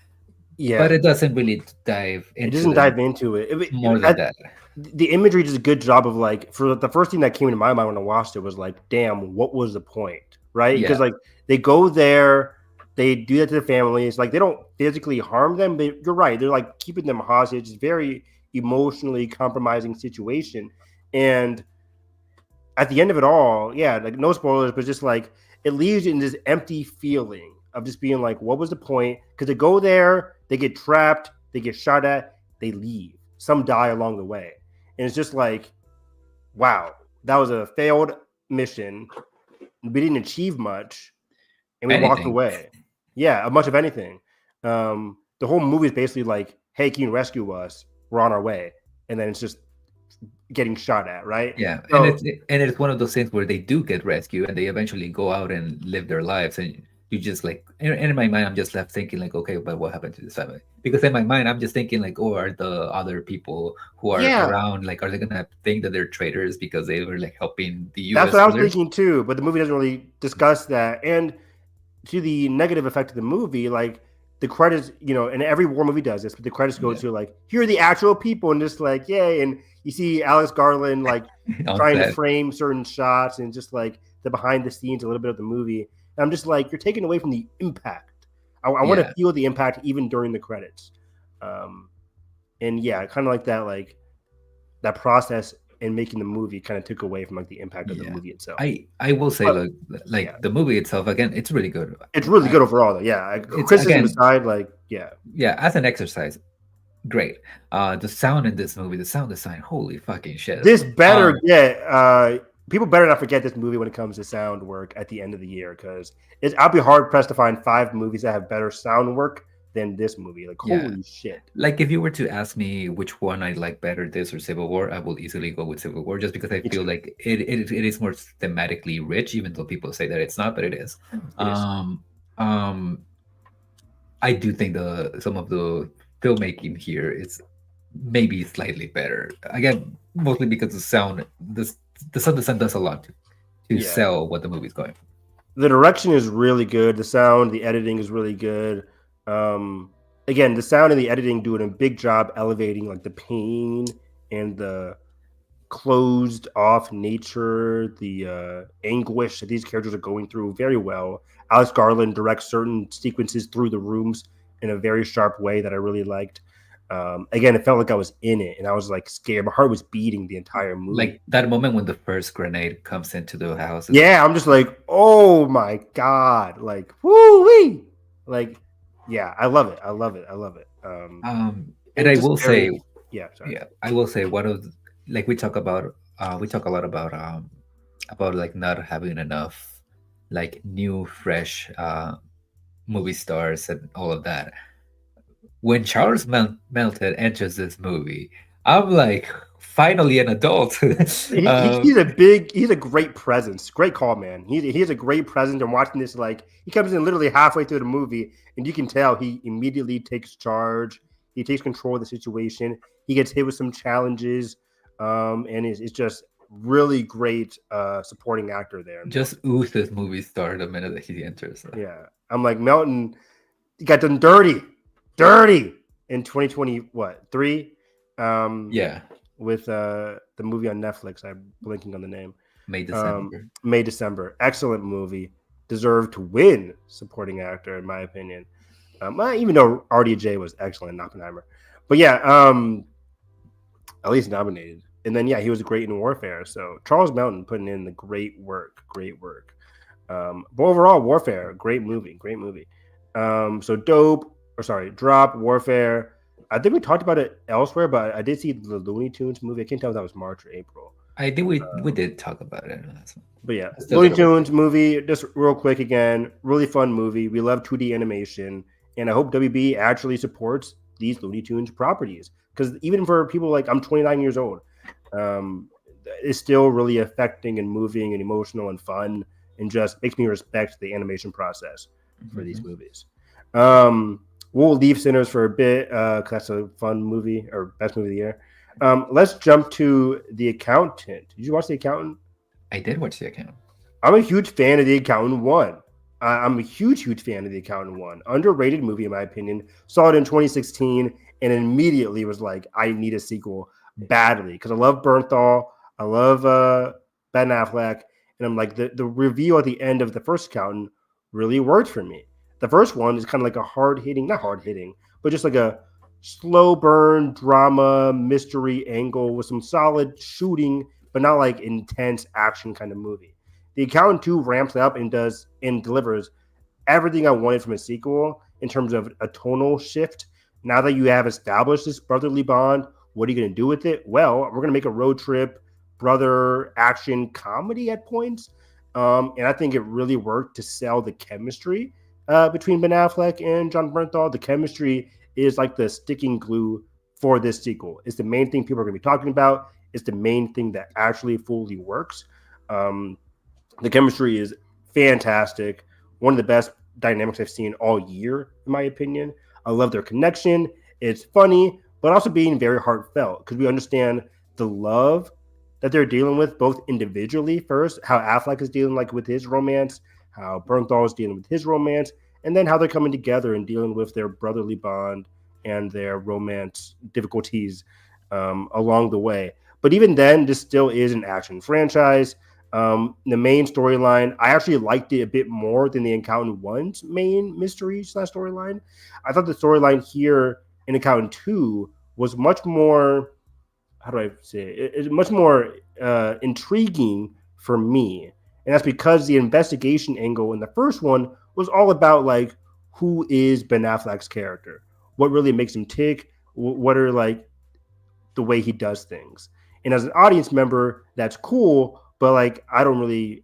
but Yeah. it doesn't really dive It into doesn't them dive into it. more than that. The imagery does a good job of like, for the first thing that came into my mind when I watched it was like, damn, what was the point? Right? Yeah. Because like they go there, they do that to the families, like they don't physically harm them, but you're right, they're like keeping them hostage. It's very emotionally compromising situation. And at the end of it all, yeah, like no spoilers, but just like it leaves you in this empty feeling of just being like, what was the point? Because they go there, they get trapped, they get shot at, they leave. Some die along the way. And it's just like, wow, that was a failed mission. We didn't achieve much, and we walked Anything. away. Yeah, much of anything. The whole movie is basically like, hey, can you rescue us? We're on our way. And then it's just getting shot at, right? Yeah, So, and it's one of those things where they do get rescued and they eventually go out and live their lives, and you just like, and in my mind I'm just left thinking like, okay, but what happened to this family? Because in my mind I'm just thinking like, oh, are the other people who are yeah, around, like, are they gonna think that they're traitors because they were like helping the that's U.S. what I was soldiers? thinking too. But the movie doesn't really discuss that. And to the negative effect of the movie, like the credits, and every war movie does this, but the credits go Yeah. to like, here are the actual people, and just like, yay. And you see Alex Garland like On trying to set. frame certain shots and just like the behind the scenes, a little bit of the movie. And I'm just like, you're taking away from the impact. I want to Yeah. feel the impact even during the credits. And yeah, kind of like that process in making the movie kind of took away from like the impact of the Yeah. movie itself. I will say, But, like yeah. the movie itself, again, it's really good. It's really good overall, though. Yeah, It's, criticism again, aside, like, yeah, as an exercise, great. The sound in this movie, the sound design, holy fucking shit. this better get people better not forget this movie when it comes to sound work at the end of the year, because I'll be hard pressed to find 5 movies that have better sound work than this movie. Like, Yeah. holy shit! Like, if you were to ask me which one I like better, this or Civil War, I will easily go with Civil War, just because I Me feel too. like it is more thematically rich, even though people say that it's not, but it is. It is. I do think some of the filmmaking here is maybe slightly better. Again, mostly because the sound, the sound design does a lot to Yeah. sell what the movie's going for. The direction is really good. The sound, the editing is really good. Again, the sound and the editing doing a big job elevating like the pain and the closed off nature, the anguish that these characters are going through very well. Alex Garland directs certain sequences through the rooms in a very sharp way that I really liked. Again, it felt like I was in it and I was like scared. My heart was beating the entire movie. Like that moment when the first grenade comes into the house. Yeah, I'm just like, oh my god, like woo-wee. Like, yeah, I love it. I love it. I love it. And I will say, yeah, sorry. yeah, I will say one of like we talk a lot about like not having enough like new fresh movie stars and all of that. When Charles Melton enters this movie, I'm like, finally an adult. He's a great presence. Great call, man. He has a great presence. I'm watching this, like, he comes in literally halfway through the movie, and you can tell he immediately takes charge. He takes control of the situation. He gets hit with some challenges, and it's just really great supporting actor there. Just oozes movie star the minute that he enters. So. Yeah. I'm like, Melton, he got done dirty in 2020, what, 3? Yeah. with the movie on Netflix. I'm blinking on the name. May December. May December. Excellent movie. Deserved to win supporting actor in my opinion. Even though RDJ was excellent in Oppenheimer, but yeah, at least nominated. And then yeah, he was great in Warfare. So Charles Melton putting in the great work, great work. But overall, Warfare, great movie, great movie. So dope, or sorry, drop Warfare. I think we talked about it elsewhere, but I did see the Looney Tunes movie. I can't tell if that was March or April. I think we did talk about it last one. But yeah, I still Looney gotta watch Tunes movie, just real quick again, really fun movie. We love 2D animation, and I hope WB actually supports these Looney Tunes properties because even for people like I'm 29 years old, um, it's still really affecting and moving and emotional and fun, and just makes me respect the animation process for these movies. We'll leave Sinners for a bit because that's a fun movie or best movie of the year. Let's jump to The Accountant. Did you watch The Accountant? I did watch The Accountant. I'm a huge fan of The Accountant 1. I'm a huge fan of The Accountant 1. Underrated movie, in my opinion. Saw it in 2016 and immediately was like, I need a sequel badly because I love Bernthal. I love Ben Affleck. And I'm like, the reveal at the end of the first Accountant really worked for me. The first one is kind of like a not hard hitting, but just like a slow burn drama mystery angle with some solid shooting, but not like intense action kind of movie. The Accountant 2 ramps up and delivers everything I wanted from a sequel in terms of a tonal shift. Now that you have established this brotherly bond, what are you going to do with it? Well, we're going to make a road trip brother action comedy at points. And I think it really worked to sell the chemistry between Ben Affleck and John Bernthal. The chemistry is like the sticking glue for this sequel. It's the main thing people are going to be talking about. It's the main thing that actually fully works. The chemistry is fantastic. One of the best dynamics I've seen all year, in my opinion. I love their connection. It's funny, but also being very heartfelt because we understand the love that they're dealing with both individually first, how Affleck is dealing like with his romance, how Bernthal is dealing with his romance, and then how they're coming together and dealing with their brotherly bond and their romance difficulties along the way. But even then, this still is an action franchise. The main storyline, I actually liked it a bit more than the Accountant 1's main mystery / storyline. I thought the storyline here in Accountant 2 was much more, how do I say it? It's much more intriguing for me. And that's because the investigation angle in the first one was all about like, who is Ben Affleck's character? What really makes him tick? What are like the way he does things? And as an audience member, that's cool, but like I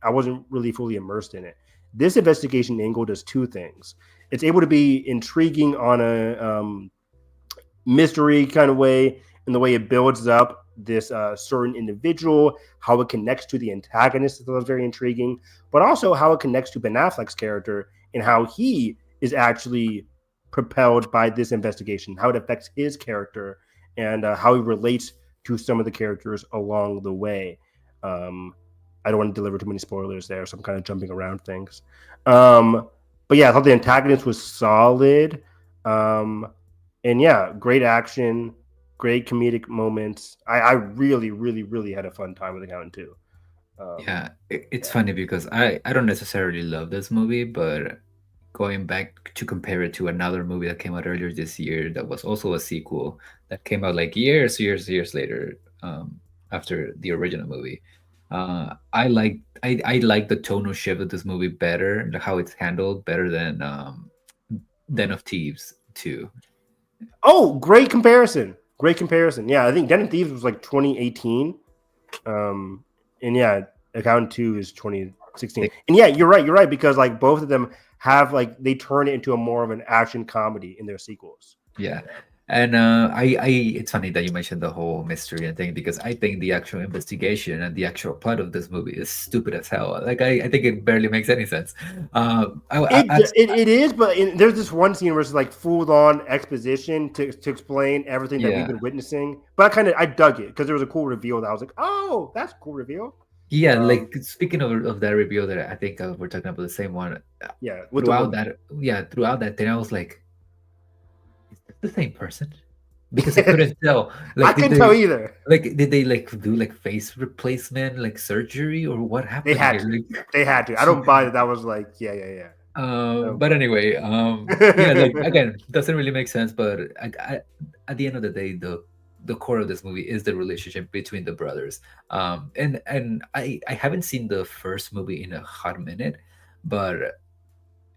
wasn't really fully immersed in it. This investigation angle does two things. It's able to be intriguing on a mystery kind of way, in the way it builds up this certain individual, how it connects to the antagonist is very intriguing, but also how it connects to Ben Affleck's character and how he is actually propelled by this investigation, how it affects his character, and how he relates to some of the characters along the way. I don't want to deliver too many spoilers there, so I'm kind of jumping around things. But yeah, I thought the antagonist was solid. And yeah, great action, great comedic moments. I really, really, really had a fun time with Accountant 2. Yeah, it's funny because I don't necessarily love this movie, but going back to compare it to another movie that came out earlier this year that was also a sequel that came out like years later after the original movie. I like the tonal shift of this movie better, how it's handled better than Den of Thieves 2. Oh, great comparison. Great comparison. Yeah, I think Den of Thieves was like 2018. And yeah, Accountant 2 is 2016. And yeah, you're right, because like both of them have like they turn it into a more of an action comedy in their sequels. Yeah. And it's funny that you mentioned the whole mystery and thing because I think the actual investigation and the actual plot of this movie is stupid as hell. Like I think it barely makes any sense. It is, but there's this one scene where it's like full on exposition to explain everything that we've been witnessing. But I dug it because there was a cool reveal that I was like, oh, that's a cool reveal. Yeah, like speaking of that reveal that I think we're talking about the same one. Yeah, throughout that thing I was like, is this the same person? because I couldn't tell. I Like, couldn't tell either. did they like do like face replacement, like surgery, or what They happened had here? to. Like, They had to. I don't buy that. That was like, yeah. I don't but buy anyway, yeah, like it. again, doesn't really make sense. But at the end of the day, the core of this movie is the relationship between the brothers. And I haven't seen the first movie in a hot minute, but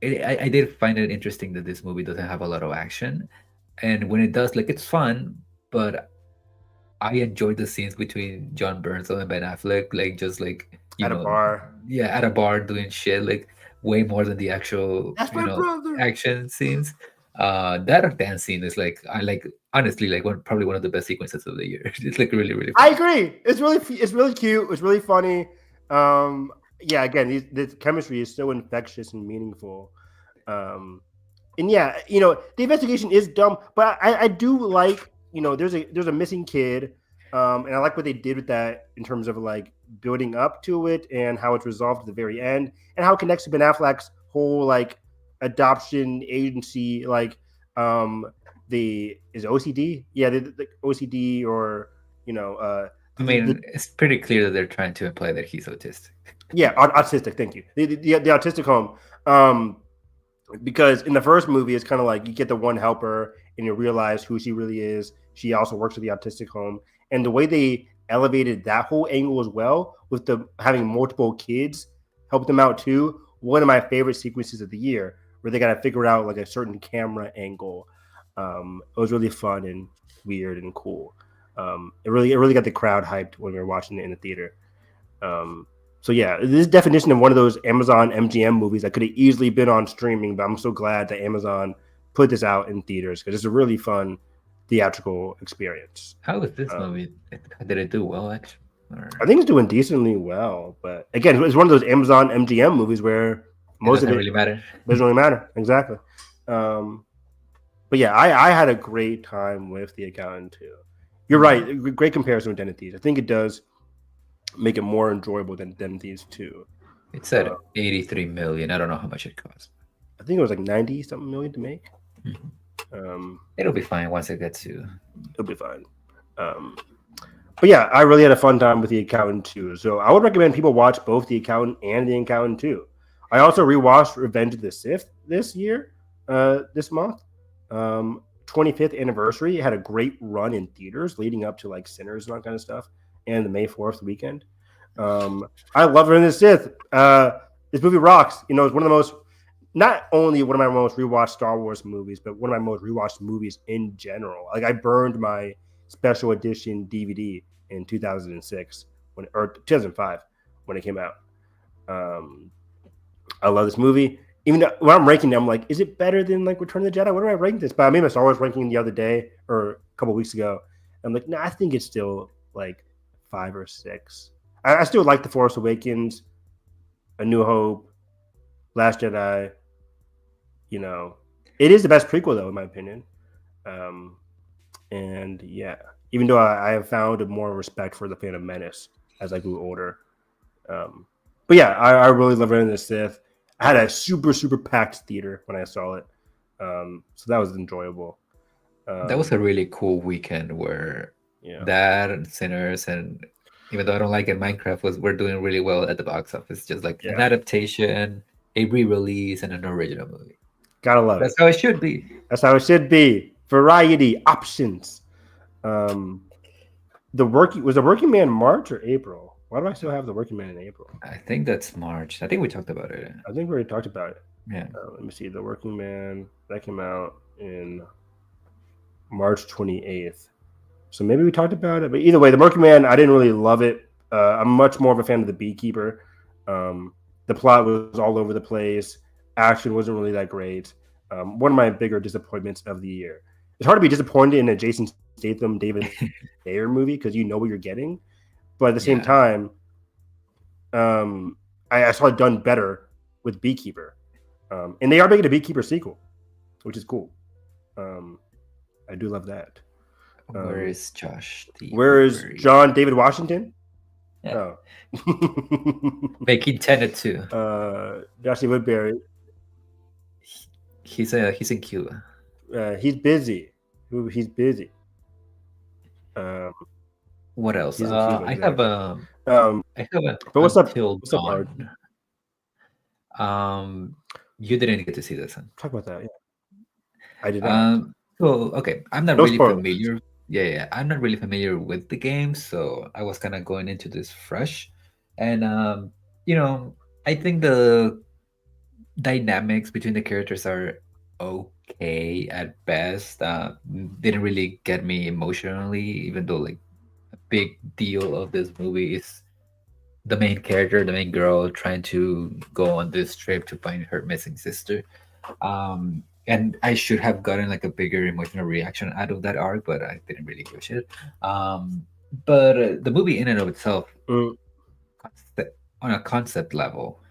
I did find it interesting that this movie doesn't have a lot of action, and when it does, like it's fun, but I enjoyed the scenes between John Bernthal and Ben Affleck, like just like At a bar. yeah, at a bar doing shit, like way more than the actual, That's my brother. action scenes. That dance scene is like I like honestly like probably one of the best sequences of the year. It's like really really I fun. agree. It's really cute. It's really funny. Yeah. Again, the chemistry is so infectious and meaningful. Um, and yeah, the investigation is dumb, but I do like, there's a missing kid, and I like what they did with that in terms of like building up to it and how it's resolved at the very end, and how it connects to Ben Affleck's whole like adoption agency, like the is it OCD, yeah, the OCD, or I mean, it's pretty clear that they're trying to imply that he's autistic. yeah, autistic. Thank you. The autistic home. Because in the first movie, it's kind of like you get the one helper and you realize who she really is. She also works at the autistic home, and the way they elevated that whole angle as well, with the having multiple kids help them out too. One of my favorite sequences of the year, where they got to figure out like a certain camera angle. It was really fun and weird and cool. It really got the crowd hyped when we were watching it in the theater. So yeah, this definition of one of those Amazon MGM movies that could have easily been on streaming, but I'm so glad that Amazon put this out in theaters because it's a really fun theatrical experience. How was this movie? Did it do well actually? I think it's doing decently well, but again, it's one of those Amazon MGM movies where most of doesn't it really matter. doesn't really matter. Exactly. But yeah, I had a great time with The Accountant too. You're right. Great comparison with Den of Thieves. I think it does make it more enjoyable than Den of Thieves 2. It said 83 million. I don't know how much it cost. I think it was like 90 something million to make. It'll be fine once it gets to. It'll be fine. But yeah, I really had a fun time with The Accountant 2. So I would recommend people watch both The Accountant and The Accountant 2. I also rewatched Revenge of the Sith this month. 25th anniversary. It had a great run in theaters leading up to like Sinners and that kind of stuff, and the May 4th weekend. I love Revenge of the Sith. This movie rocks. It's one of the most, not only one of my most rewatched Star Wars movies, but one of my most rewatched movies in general. Like I burned my special edition DVD in 2006 or 2005 when it came out. I love this movie. Even though, when I'm ranking it, I'm like, is it better than like Return of the Jedi? What do I rank this? But I made my Star Wars ranking the other day or a couple weeks ago. I'm like, I think it's still like 5 or 6. I still like The Force Awakens, A New Hope, Last Jedi. It is the best prequel though, in my opinion. And yeah, even though I have found more respect for the Phantom Menace as I grew older. But yeah, I really love Revenge of the Sith. I had a super, super packed theater when I saw it. So that was enjoyable. That was a really cool weekend where that and Sinners, and even though I don't like it, Minecraft we're doing really well at the box office. Just like an adaptation, a re-release, and an original movie. Gotta love it. That's how it should be. That's how it should be. Variety, options. Was the Working Man March or April? Why do I still have The Working Man in April? I think that's March. I think we talked about it. I think we already talked about it. Yeah. Let me see. The Working Man, that came out in March 28th. So maybe we talked about it. But either way, The Working Man, I didn't really love it. I'm much more of a fan of The Beekeeper. The plot was all over the place. Action wasn't really that great. One of my bigger disappointments of the year. It's hard to be disappointed in a Jason Statham, David Ayer movie because you know what you're getting. But at the same time, I saw it done better with Beekeeper. And they are making a Beekeeper sequel, which is cool. I do love that. Where is Josh? Where is John David Washington? Yeah. Oh. Making Tenet too. Joshua Woodbury. He's in Cuba. He's busy. He's busy. Um, What else? he's like there. I have a But what's up? Until What's up, Art? Dawn. You didn't get to see this one. Talk about that. Yeah, I did not. So okay, I'm not No really spoilers. familiar. Yeah, I'm not really familiar with the game, so I was kind of going into this fresh, and you know, I think the dynamics between the characters are okay at best. Didn't really get me emotionally, even though like a big deal of this movie is the main character, the main girl, trying to go on this trip to find her missing sister. And I should have gotten like a bigger emotional reaction out of that arc, but I didn't really give a shit. But the movie in and of itself, Mm, on a concept level,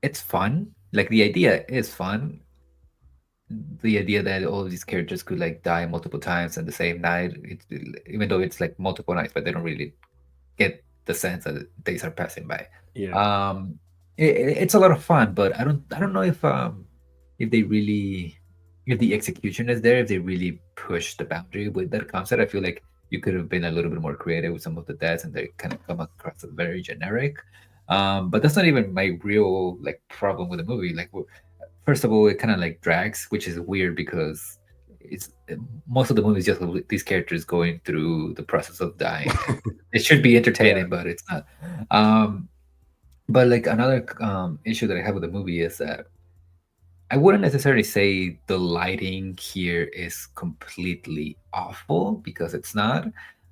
it's fun. Like the idea is fun. The idea that all of these characters could like die multiple times in the same night, even though it's like multiple nights, but they don't really get the sense that days are passing by. yeah. Um, it's a lot of fun, but I don't know if they really if the execution is there, if they really push the boundary with that concept. I feel like you could have been a little bit more creative with some of the deaths, and they kind of come across as very generic. But that's not even my real like problem with the movie. Like, first of all, it kind of like drags, which is weird because it's most of the movie is just these characters going through the process of dying. It should be entertaining, but it's not. Um, but like another issue that I have with the movie is that I wouldn't necessarily say the lighting here is completely awful because it's not.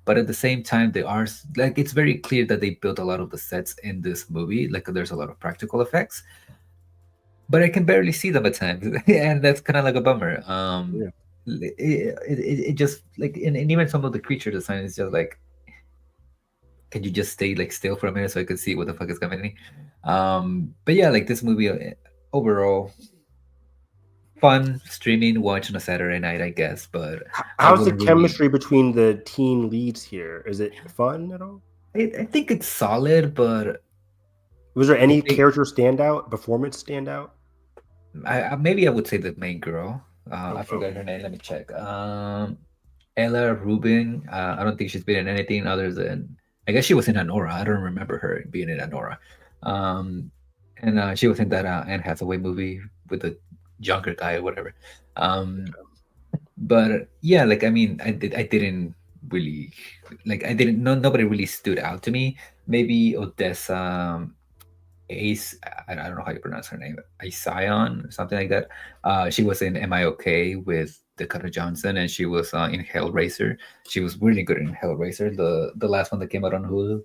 But at the same time, they are like it's very clear that they built a lot of the sets in this movie. Like there's a lot of practical effects, but I can barely see them at times, and that's kind of like a bummer. Yeah. It just like and even some of the creature design is just like, can you just stay like still for a minute so I could see what the fuck is coming? But yeah, like this movie overall fun streaming watch on a Saturday night, I guess. But I How's the wouldn't really. chemistry between the teen leads here? Is it fun at all? I think it's solid, but Was there I any think character standout, performance standout? maybe I would say the main girl. I Oh, forgot her name. Let me check. Ella Rubin. I don't think she's been in anything other than I guess she was in Anora. I don't remember her being in Anora. Um, and she was in that Anne Hathaway movie with the younger guy or whatever. Um, but yeah, like I mean, I didn't really like I didn't no nobody really stood out to me. Maybe Odessa Ace, I don't know how you pronounce her name, Ision, something like that. She was in Am I Okay with Dakota Johnson, and she was in Hellraiser. She was really good in Hellraiser, the last one that came out on Hulu.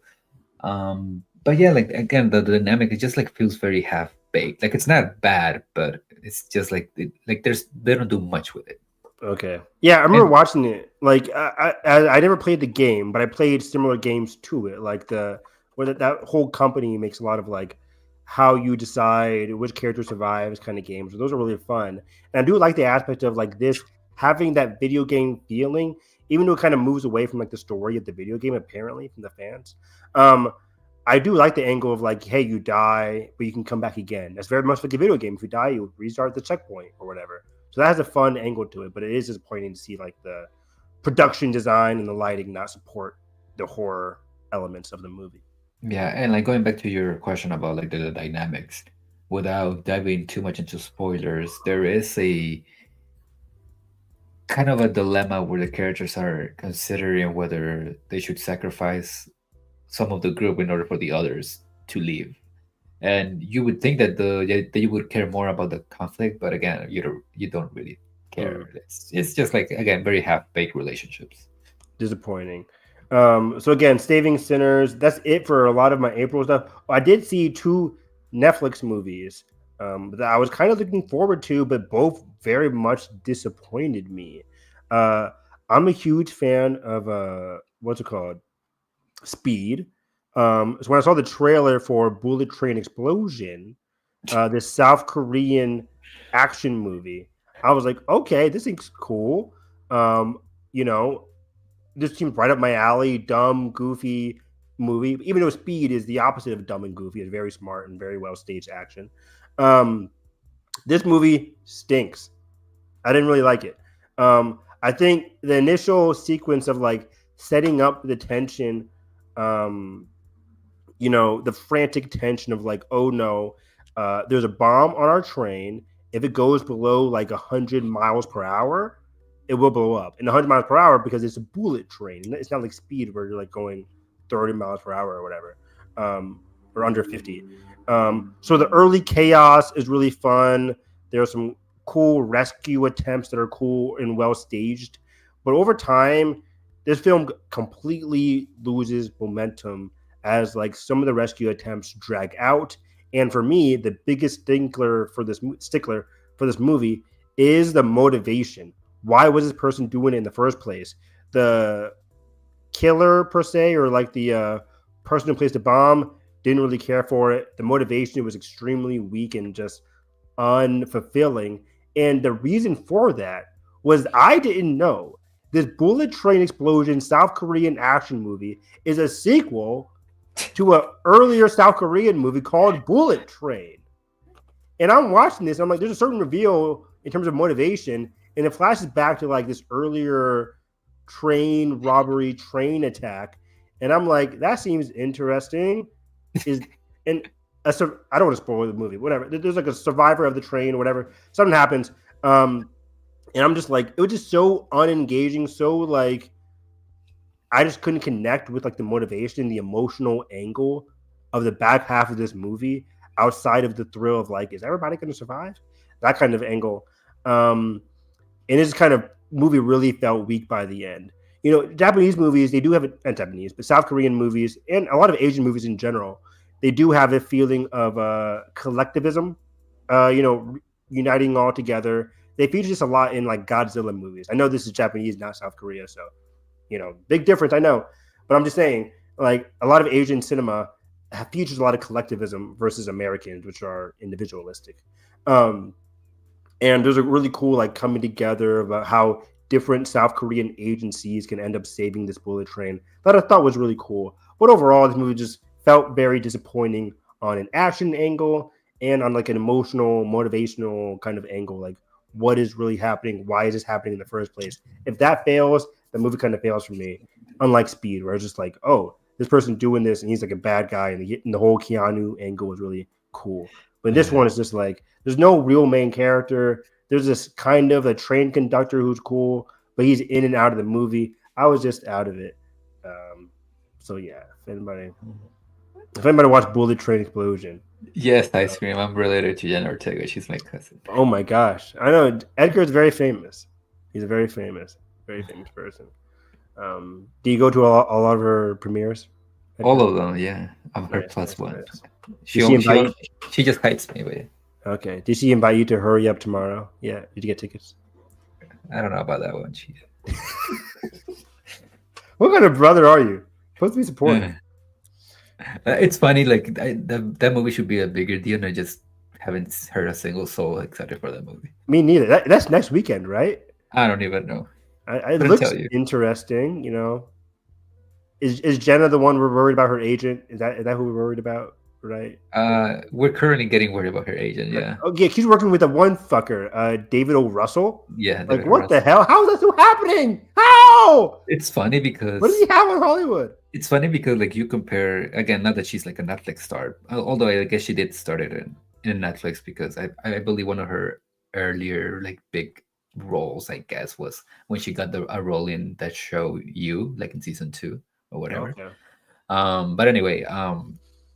But yeah, like again, the dynamic it just like feels very half baked. Like it's not bad, but it's just like like they don't do much with it. okay. Yeah, I remember And watching it. Like I never played the game, but I played similar games to it. Like the where that whole company makes a lot of like how you decide which character survives kind of games. Those are really fun. And I do like the aspect of like this having that video game feeling, even though it kind of moves away from like the story of the video game, apparently from the fans. Um, I do like the angle of like, hey, you die, but you can come back again. That's very much like a video game. If you die, you restart the checkpoint or whatever. So that has a fun angle to it, but it is disappointing to see like the production design and the lighting not support the horror elements of the movie. yeah, and like going back to your question about like the dynamics, without diving too much into spoilers, there is a kind of a dilemma where the characters are considering whether they should sacrifice some of the group in order for the others to leave. And you would think that that you would care more about the conflict, but again, you don't really Mm, care. It's just like again very half baked relationships. disappointing. So again, Saving Sinners. That's it for a lot of my April stuff. I did see two Netflix movies that I was kind of looking forward to, but both very much disappointed me. Uh, I'm a huge fan of what's it called? Speed. So when I saw the trailer for Bullet Train Explosion, this South Korean action movie, I was like, okay, this thing's cool. Um, you know, this seems right up my alley. Dumb, goofy movie. Even though Speed is the opposite of dumb and goofy, it's very smart and very well staged action. Um, this movie stinks. I didn't really like it. I think the initial sequence of like setting up the tension, the frantic tension of like, oh no, there's a bomb on our train. If it goes below like 100 miles per hour, it will blow up. And 100 miles per hour because it's a bullet train. It's not like speed where you're like going 30 miles per hour or whatever, or under 50. So the early chaos is really fun. There are some cool rescue attempts that are cool and well staged. But over time, this film completely loses momentum as like some of the rescue attempts drag out. And for me, the biggest stickler for this movie is the motivation. Why was this person doing it in the first place? The killer per se, or like the person who placed the bomb, didn't really care for it. The motivation was extremely weak and just unfulfilling. And the reason for that was I didn't know this bullet train explosion South Korean action movie is a sequel to an earlier South Korean movie called Bullet Train. And I'm watching this, and I'm like, there's a certain reveal in terms of motivation, and it flashes back to like this earlier train robbery, train attack. And I'm like, that seems interesting. I don't want to spoil the movie, whatever. There's like a survivor of the train or whatever. Something happens. And I'm just like, it was just so unengaging, so like I just couldn't connect with like the motivation, the emotional angle of the back half of this movie outside of the thrill of like, is everybody going to survive? That kind of angle. And this kind of movie really felt weak by the end. Japanese movies, they do have not Japanese, but South Korean movies and a lot of Asian movies in general, they do have a feeling of collectivism, uniting all together. They feature this a lot in like Godzilla movies. I know this is Japanese, not South Korea, so big difference, I know. But I'm just saying, like, a lot of Asian cinema features a lot of collectivism versus Americans, which are individualistic. And there's a really cool like coming together about how different South Korean agencies can end up saving this bullet train that I thought was really cool. But overall, this movie just felt very disappointing on an action angle and on like an emotional, motivational kind of angle. Like, what is really happening? Why is this happening in the first place? If that fails, the movie kind of fails for me. Unlike Speed, where it's just like, oh, this person doing this and he's like a bad guy, and the whole Keanu angle was really cool. But this one is just like, there's no real main character. There's this kind of a train conductor who's cool, but he's in and out of the movie. I was just out of it. So yeah, if anybody watched Bullet Train Explosion. Yes, Ice Cream. I'm related to Jenna Ortega. She's my cousin. Oh my gosh. I know Edgar's very famous. He's a very famous person. Do you go to a lot of her premieres? Edgar? All of them, yeah. I'm her plus one. Nice. She just hides me, but yeah. Okay. Did she invite you to hurry up tomorrow? Yeah. Did you get tickets? I don't know about that one. What kind of brother are you? Supposed to be supportive. It's funny, like that movie should be a bigger deal, and I just haven't heard a single soul excited for that movie. Me neither. That's next weekend, right? I don't even know. It looks interesting, Is Jenna the one we're worried about her agent? Is that who we're worried about, right? We're currently getting worried about her agent, yeah. Oh yeah, she's working with the one fucker, David O. Russell. Yeah. Like, what the hell? How is that still happening? How? It's funny because what does he have in Hollywood? It's funny because like you compare again, not that she's like a Netflix star, although I guess she did start it in Netflix because I believe one of her earlier like big roles, I guess, was when she got a role in that show You, like in season 2 or whatever. Okay. But anyway,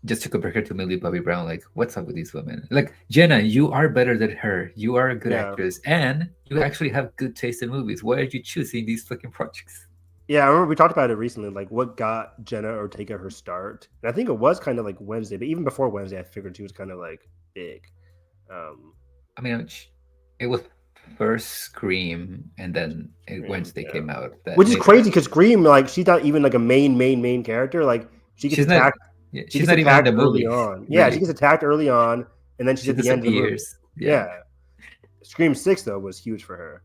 just to compare her to Millie Bobby Brown, like what's up with these women? Like Jenna, you are better than her. You are a good actress, and you actually have good taste in movies. Why are you choosing these fucking projects? Yeah, I remember we talked about it recently, like what got Jenna Ortega her start. And I think it was kind of like Wednesday, but even before Wednesday, I figured she was kind of like big. I mean, it was first Scream, and then Wednesday came out. Which is crazy because Scream, like, she's not even like a main character. Like, she gets attacked. She's not even in the movie. Early on. Yeah, she gets attacked early on, and then she's at the end of the movie. Yeah. Scream 6, though, was huge for her.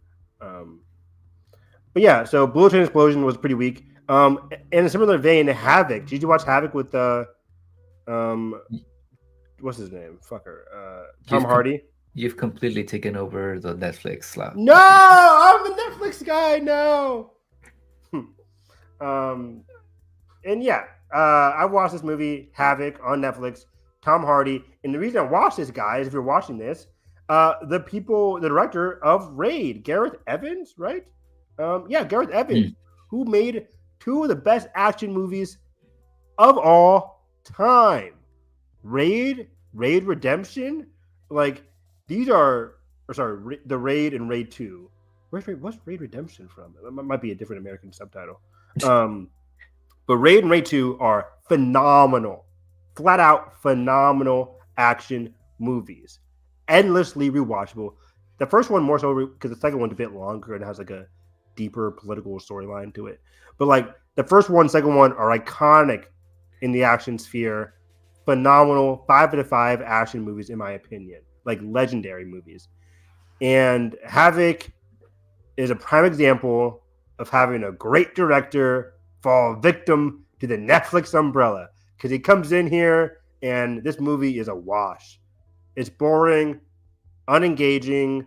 But yeah, so Bullet Train Explosion was pretty weak. In a similar vein, Havoc. Did you watch Havoc with what's his name? Tom Hardy. You've completely taken over the Netflix slot. No, I'm the Netflix guy. No. And yeah, I watched this movie Havoc on Netflix. Tom Hardy, and the reason I watched this, guys, if you're watching this, the director of Raid, Gareth Evans, right? Yeah, Gareth Evans, who made two of the best action movies of all time. Raid Redemption, like these are, or sorry, the Raid and Raid 2. What's Raid Redemption from? It might be a different American subtitle. But Raid and Raid 2 are phenomenal, flat out phenomenal action movies. Endlessly rewatchable. The first one more so because the second one's a bit longer and has like a deeper political storyline to it. But like the first one, second one are iconic in the action sphere. Phenomenal 5 out of 5 action movies, in my opinion, like legendary movies. And Havoc is a prime example of having a great director fall victim to the Netflix umbrella, because he comes in here and this movie is a wash. It's boring, unengaging,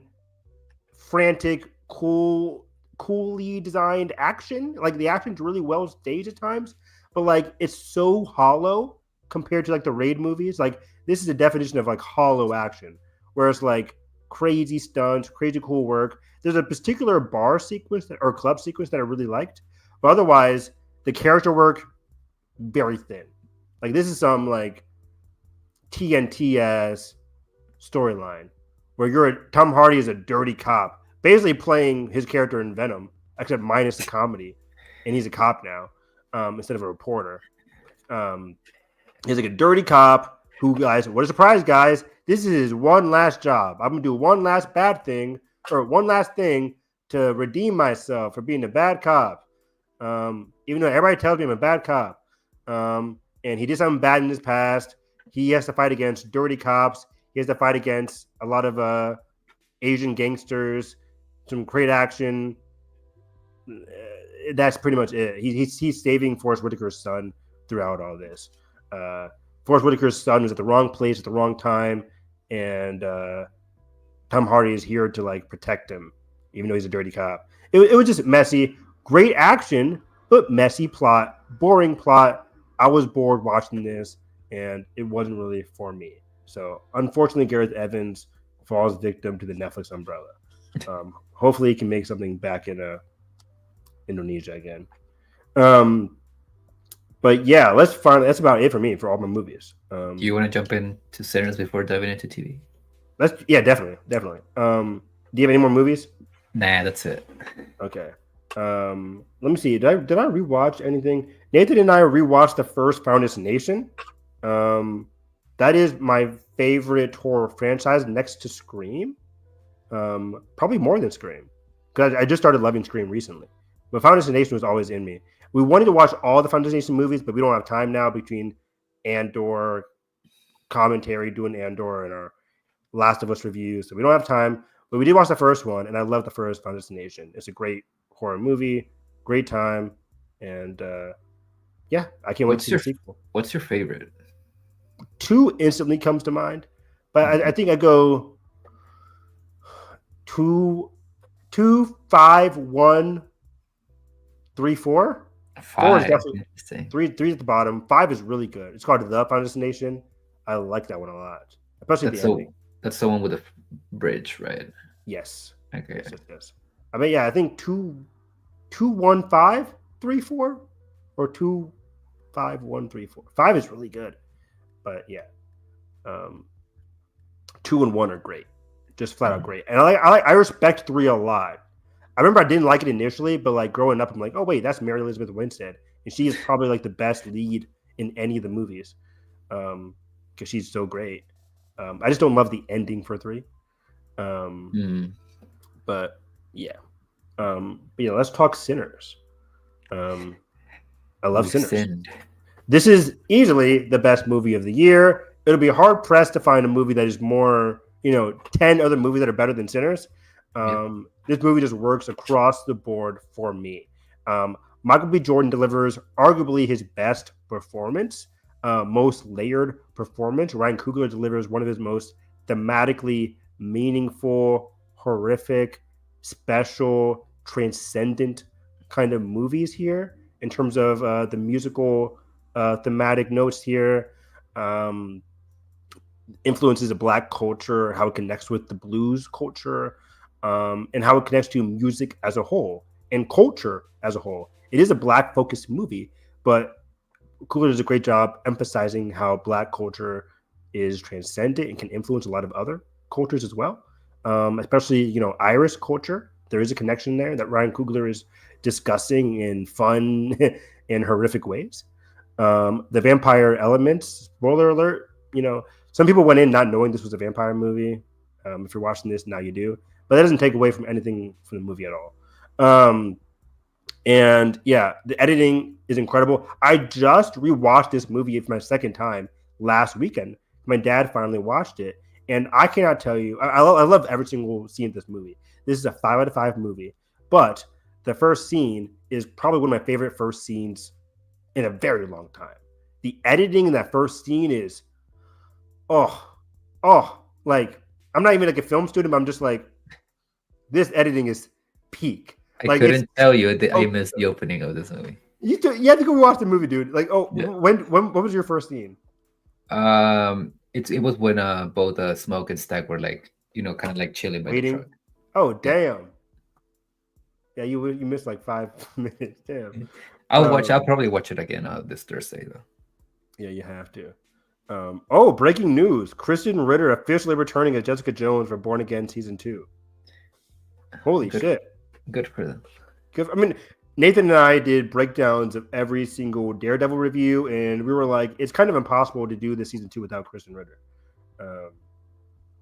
frantic, coolly designed action. Like the action's really well staged at times, but like it's so hollow compared to like the Raid movies. Like this is a definition of like hollow action, whereas like crazy stunts, crazy cool work. There's a particular bar sequence or club sequence that I really liked, but otherwise the character work very thin. Like this is some like TNT ass storyline where Tom Hardy is a dirty cop, basically playing his character in Venom, except minus the comedy, and he's a cop now instead of a reporter. He's like a dirty cop who, guys, what a surprise, guys! This is his one last job. I'm gonna do one last bad thing or one last thing to redeem myself for being a bad cop. Even though everybody tells me I'm a bad cop, and he did something bad in his past, he has to fight against dirty cops. He has to fight against a lot of Asian gangsters, some great action. That's pretty much it. He's saving Forrest Whitaker's son throughout all this. Forrest Whitaker's son was at the wrong place at the wrong time, and Tom Hardy is here to like protect him, even though he's a dirty cop. It was just messy. Great action, but messy plot, boring plot. I was bored watching this, and it wasn't really for me. So, unfortunately, Gareth Evans falls victim to the Netflix umbrella. Hopefully, he can make something back in Indonesia again. But yeah, that's about it for me for all my movies. Do you want to jump into Sinners before diving into TV? Definitely. Do you have any more movies? Nah, that's it. Okay. Let me see. Did I rewatch anything? Nathan and I rewatched the first Found Destination. That is my favorite horror franchise next to Scream. Probably more than Scream, because I just started loving Scream recently. But Found Destination was always in me. We wanted to watch all the Found Destination movies, but we don't have time now between Andor commentary, doing Andor, and our Last of Us reviews. So we don't have time. But we did watch the first one, and I love the first Found Destination. It's a great horror movie, great time, and yeah, I can't wait to see the sequel. What's your favorite? 2 instantly comes to mind, but I think I go 2, 5, 1, 3, 4. 4 is definitely 3 at the bottom. 5 is really good. It's called The Found Destination. I like that one a lot, especially the ending. That's the one with the bridge, right? Yes. Okay. Yes. I mean, yeah, I think 2, 1, 5, 3, 4, or 2, 5, 1, 3, 4. 5 is really good, but yeah, 2 and 1 are great, just flat out great. And I respect 3 a lot. I remember I didn't like it initially, but like growing up, I'm like, oh wait, that's Mary Elizabeth Winstead, and she is probably like the best lead in any of the movies, because she's so great. I just don't love the ending for 3. But yeah. Let's talk Sinners. I love Sinners. Sinned. This is easily the best movie of the year. It'll be hard pressed to find a movie that is more, 10 other movies that are better than Sinners. This movie just works across the board for me. Michael B. Jordan delivers arguably his best performance, most layered performance. Ryan Coogler delivers one of his most thematically meaningful, horrific, special, transcendent kind of movies here. in terms of the musical thematic notes here. Um, Influences of Black culture, how it connects with the blues culture, and how it connects to music as a whole and culture as a whole. It is a Black focused movie, but Coogler does a great job emphasizing how Black culture is transcendent and can influence a lot of other cultures as well, especially Irish culture. There is a connection there that Ryan Coogler is discussing in fun and horrific ways. The vampire elements, spoiler alert, some people went in not knowing this was a vampire movie. If you're watching this, now you do. But that doesn't take away from anything from the movie at all. And yeah, the editing is incredible. I just rewatched this movie for my second time last weekend. My dad finally watched it. And I cannot tell you, I love every single scene of this movie. This is a 5 out of 5 movie. But the first scene is probably one of my favorite first scenes in a very long time. The editing in that first scene is, like, I'm not even like a film student, but I'm just like, this editing is peak. I couldn't tell you that I missed the opening of this movie. You have to go watch the movie, dude. Like, Yeah. when what was your first scene? It was when both Smoke and Stack were like, kind of like chilling by Waiting. the truck. Oh, damn. Yeah, you missed like 5 minutes. Damn. I'll probably watch it again this Thursday though. Yeah, you have to. Breaking news. Kristen Ritter officially returning as Jessica Jones for Born Again Season 2. Holy shit. Good for them. I mean, Nathan and I did breakdowns of every single Daredevil review, and we were like, it's kind of impossible to do this Season 2 without Kristen Ritter.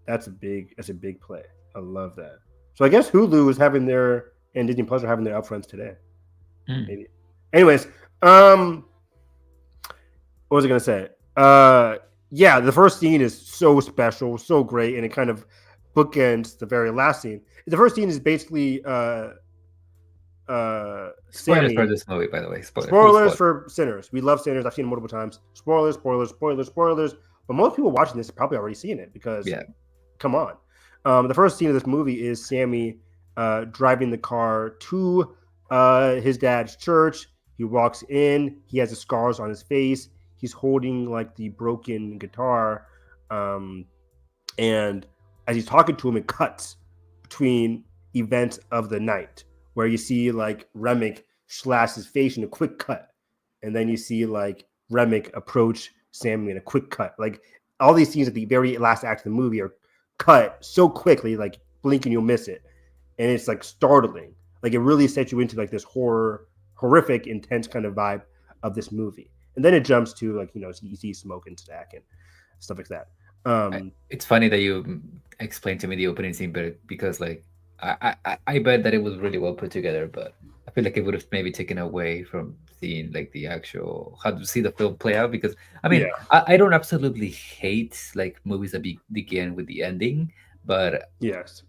That's a big play. I love that. So I guess Hulu is having their, and Disney Plus are having their upfronts today. Maybe. Anyways, what was I going to say? Yeah, the first scene is so special, so great, and it kind of bookends the very last scene. The first scene is basically Spoilers Sammy. for this movie, by the way. Spoilers for Sinners. We love Sinners. I've seen it multiple times. Spoilers. But most people watching this have probably already seen it because, come on. The first scene of this movie is Sammy driving the car to his dad's church. He walks in. He has the scars on his face. He's holding like the broken guitar. And as he's talking to him, it cuts between events of the night where you see like Remick slash his face in a quick cut. And then you see like Remick approach Sammy in a quick cut. Like all these scenes at the very last act of the movie are cut so quickly, like blink and you'll miss it. And it's like startling. Like it really sets you into like this horrific, intense kind of vibe of this movie. And then it jumps to like, you see Smoke and Stack and stuff like that. It's funny that you explained to me the opening scene, but because like I bet that it was really well put together, but I feel like it would have maybe taken away from seeing like the actual how to see the film play out. Because I mean, I don't absolutely hate like movies that begin with the ending, but yes,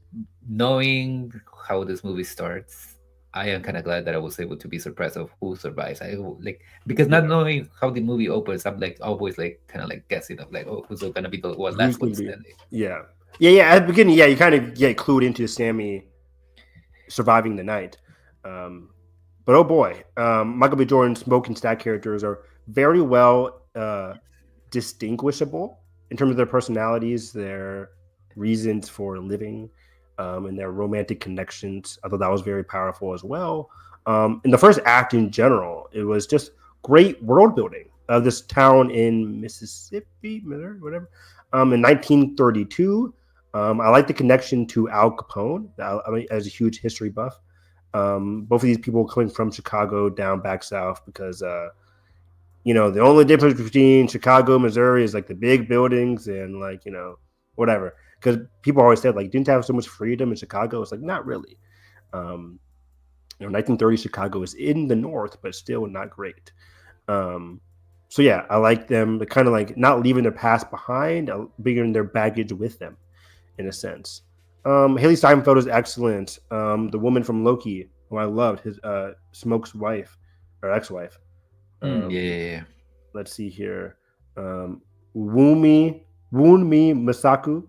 knowing how this movie starts, I am kind of glad that I was able to be surprised of who survives. Because not knowing how the movie opens, I'm like always like kind of like guessing of like, oh, who's gonna be the one last one standing. Yeah. At the beginning, you kind of get clued into Sammy surviving the night. But oh boy, Michael B. Jordan's Smoke and Stack characters are very well distinguishable in terms of their personalities, their reasons for living. And their romantic connections. I thought that was very powerful as well. In the first act in general, it was just great world building of this town in Mississippi, Missouri, whatever, in 1932. I like the connection to Al Capone. I mean, as a huge history buff. Both of these people coming from Chicago down back south because, the only difference between Chicago, Missouri is like the big buildings and like, whatever. Because people always said, like, didn't have so much freedom in Chicago. It's like, not really. 1930 Chicago is in the north, but still not great. So, yeah, I like them. They're kind of like not leaving their past behind, bringing their baggage with them, in a sense. Haley Steinfeld is excellent. The woman from Loki, who I loved, his Smoke's wife, or ex-wife. Yeah. Let's see here. Wunmi Masaku.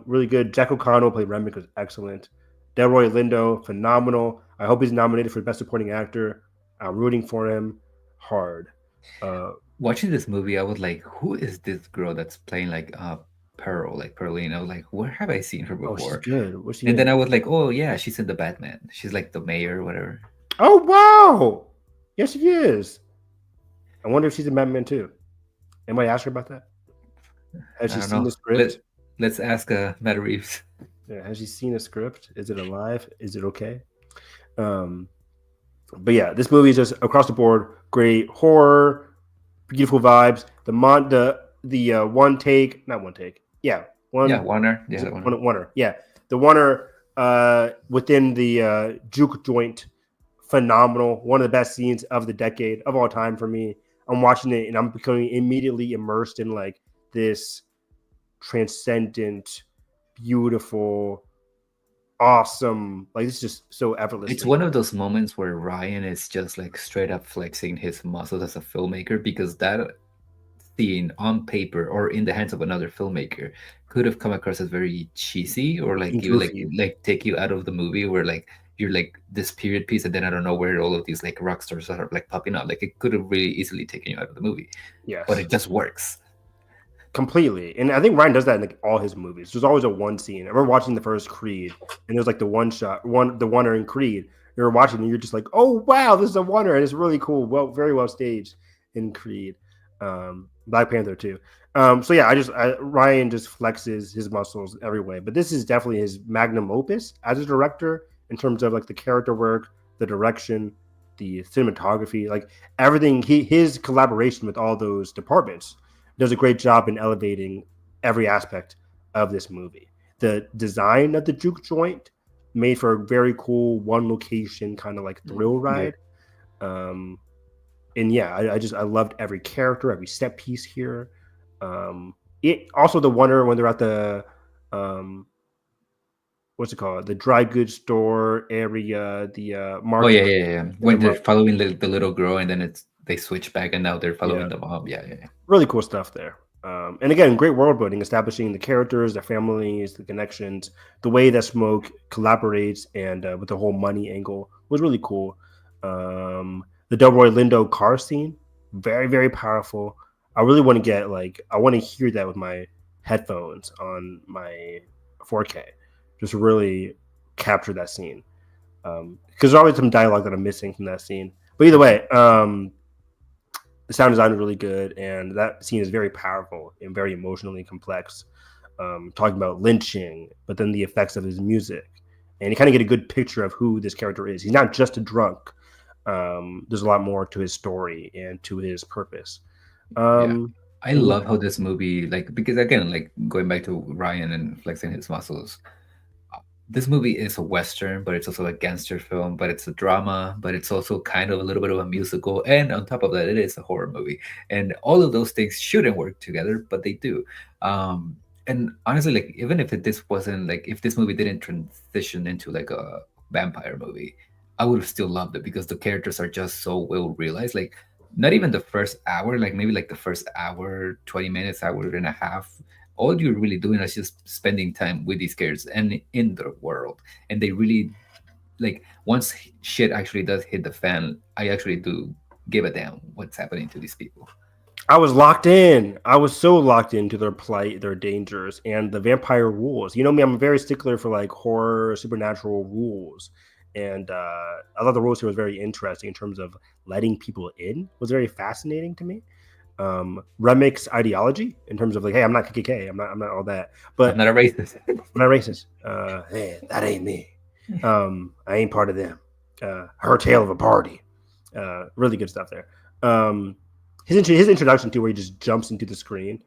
Really good. Jack O'Connell played Remick, was excellent. Delroy Lindo, phenomenal. I hope he's nominated for Best Supporting Actor. I'm rooting for him hard. Watching this movie, I was like, who is this girl that's playing like Pearl, like Perlino? Like, where have I seen her Oh, she's before? good. What's she And then in? I was like, oh yeah, she's in the Batman. She's like the mayor or whatever. Oh wow! Yes, she is. I wonder if she's in Batman too. Anybody ask her about that? Has I she don't seen know. the script? Let's ask Matt Reeves. Yeah, has she seen a script? Is it alive? Is it okay? Um, but yeah, this movie is just across the board great horror, beautiful vibes. One take, not one take. Yeah, Yeah, one Warner. is Yeah, it the one. Oneer. Yeah, the Oneer within the juke joint, phenomenal. One of the best scenes of the decade of all time for me. I'm watching it and I'm becoming immediately immersed in like this transcendent, beautiful, awesome. Like it's just so It's effortlessly. one of those moments where Ryan is just like straight up flexing his muscles as a filmmaker because that scene on paper or in the hands of another filmmaker could have come across as very cheesy or like And you goofy. like take you out of the movie where like you're like this period piece and then I don't know where all of these like rock stars are like popping up. Like it could have really easily taken you out of the movie, but Yes. it just works. Completely. And I think Ryan does that in like all his movies. There's always a one scene. I remember watching the first Creed and there's like the one shot, the oneer in Creed. You're watching and you're just like, oh wow, this is a oneer and it's really cool. Well, very well staged in Creed. Black Panther too. So yeah, Ryan just flexes his muscles every way. But this is definitely his magnum opus as a director in terms of like the character work, the direction, the cinematography, like everything. His collaboration with all those departments does a great job in elevating every aspect of this movie. The design of the juke joint made for a very cool one location kind of like thrill Yeah. ride. Um, and yeah, I loved every character, every set piece here. It also the wonder when they're at the what's it called, the dry goods store area, the Oh market. yeah. The When they're following the little girl and then it's they switch back and now they're yeah, following the mom. Yeah. really cool stuff there. And again, great world building, establishing the characters, their families, the connections, the way that Smoke collaborates, and with the whole money angle was really cool. The Delroy Lindo car scene, very very powerful. I really want to get like I want to hear that with my headphones on my 4K, just really capture that scene. Because there's always some dialogue that I'm missing from that scene. But either way, the sound design is really good, and that scene is very powerful and very emotionally complex. Talking about lynching, but then the effects of his music, and you kind of get a good picture of who this character is. He's not just a drunk. There's a lot more to his story and to his purpose. Yeah. I And yeah, love how this movie, like, because again, like going back to Ryan and flexing his muscles, this movie is a Western, but it's also a gangster film, but it's a drama, but it's also kind of a little bit of a musical. And on top of that, it is a horror movie. And all of those things shouldn't work together, but they do. And honestly, like, even if this wasn't like, if this movie didn't transition into like a vampire movie, I would have still loved it because the characters are just so well realized. Like, not even the first hour, like maybe like the first hour, 20 minutes, hour and a half, all you're really doing is just spending time with these characters and in the world. And they really like once shit actually does hit the fan, I actually do give a damn what's happening to these people. I was locked in. I was so locked into their plight, their dangers, and the vampire rules. You know me, I'm a very stickler for like horror, supernatural rules. And I thought the rules here was very interesting in terms of letting people in was very fascinating to me. Remic's ideology in terms of like, hey, I'm not KKK, I'm not all that, I'm but not a racist. I'm not racist. Hey, that ain't me. I ain't part of them. Her tale of a party. Really good stuff there. His introduction to where he just jumps into the screen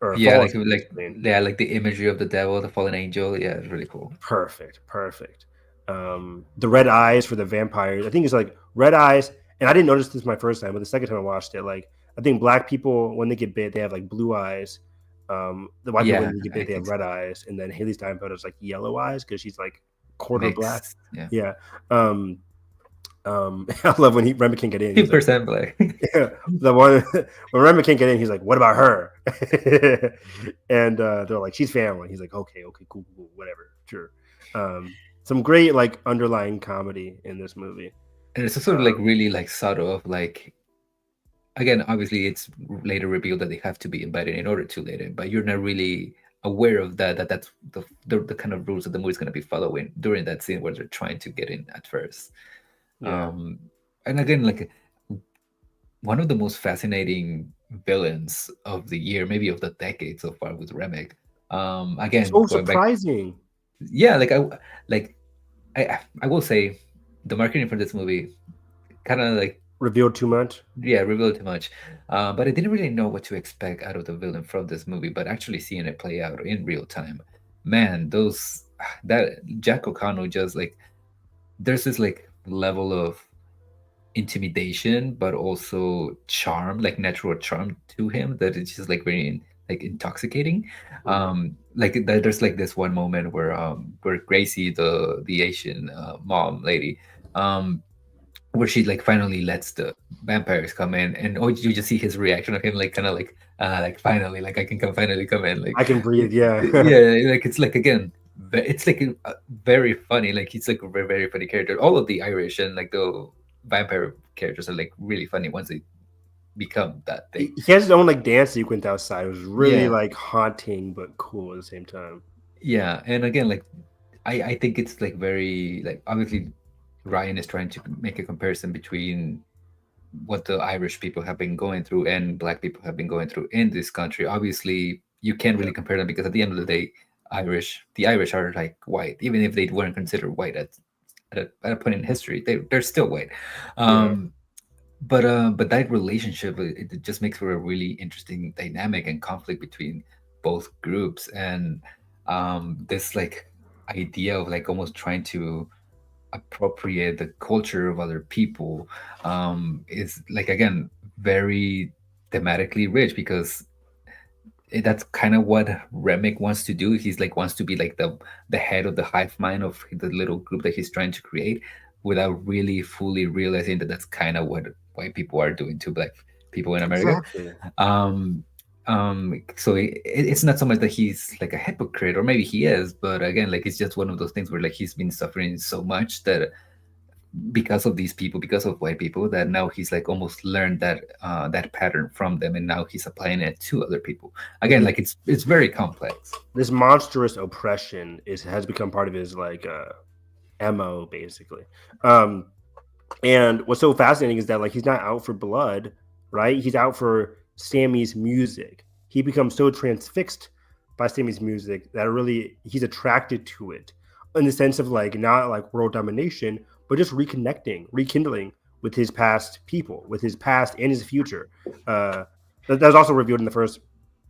or Yeah, falls into the screen. yeah, like the imagery of the devil, the fallen angel. Yeah, it's really cool. Perfect. The red eyes for the vampires. I think it's like red eyes, and I didn't notice this my first time, but the second time I watched it, like I think black people when they get bit, they have like blue eyes. The white people Yeah, when they get I bit, they have think so. red eyes, and then Haley Steinfeld has like yellow eyes because she's like quarter black. Mixed. Yeah. Yeah. I love when Remy can't get in. He's like, 2% black. yeah, the one when Remy can't get in, he's like, "What about her?" And they're like, "She's family." He's like, "Okay, cool, whatever, sure." Some great like underlying comedy in this movie. And it's also like really like subtle of like, again, obviously it's later revealed that they have to be invited in order to let in, but you're not really aware of that that's the kind of rules that the movie's going to be following during that scene where they're trying to get in at first. Yeah. um and again, like one of the most fascinating villains of the year, maybe of the decade so far, with Remick. Again, So going back, surprising. yeah, like I will say the marketing for this movie kind of like, Revealed too much. yeah, revealed too much. But I didn't really know what to expect out of the villain from this movie, but actually seeing it play out in real time, man, those that Jack O'Connell just like, there's this like level of intimidation but also charm, like natural charm to him, that it's just like very like intoxicating. Yeah. Like there's like this one moment where Gracie, the Asian mom lady, um where she like finally lets the vampires come in, and oh, you just see his reaction of him like kind of like finally, like I can come, finally come in, like I can breathe. Yeah. yeah, like it's like again, it's like very funny, like he's like a very, very funny character. All of the Irish and like the vampire characters are like really funny once they become that thing. He has his own like dance sequence outside. It was really Yeah, like haunting but cool at the same time. yeah, and again, like I think it's like very like, obviously Ryan is trying to make a comparison between what the Irish people have been going through and Black people have been going through in this country. Obviously, you can't Yeah. really compare them because at the end of the day, the Irish are like white, even if they weren't considered white at a point in history, they're still white. Yeah. Um, but that relationship, it just makes for a really interesting dynamic and conflict between both groups, and this like idea of like almost trying to appropriate the culture of other people is like, again, very thematically rich, because that's kind of what Remick wants to do. He's like wants to be like the head of the hive mind of the little group that he's trying to create, without really fully realizing that that's kind of what white people are doing to Black people in America. Exactly. um so it's not so much that he's like a hypocrite, or maybe he is, but again, like it's just one of those things where like he's been suffering so much that because of these people, because of white people, that now he's like almost learned that pattern from them, and now he's applying it to other people. Again, This, like it's very complex. this monstrous oppression has become part of his like MO basically. Um and what's so fascinating is that like he's not out for blood, right? He's out for Sammy's music. He becomes so transfixed by Sammy's music that really he's attracted to it, in the sense of like not like world domination, but just reconnecting, rekindling with his past people, with his past and his future. That was also revealed in the first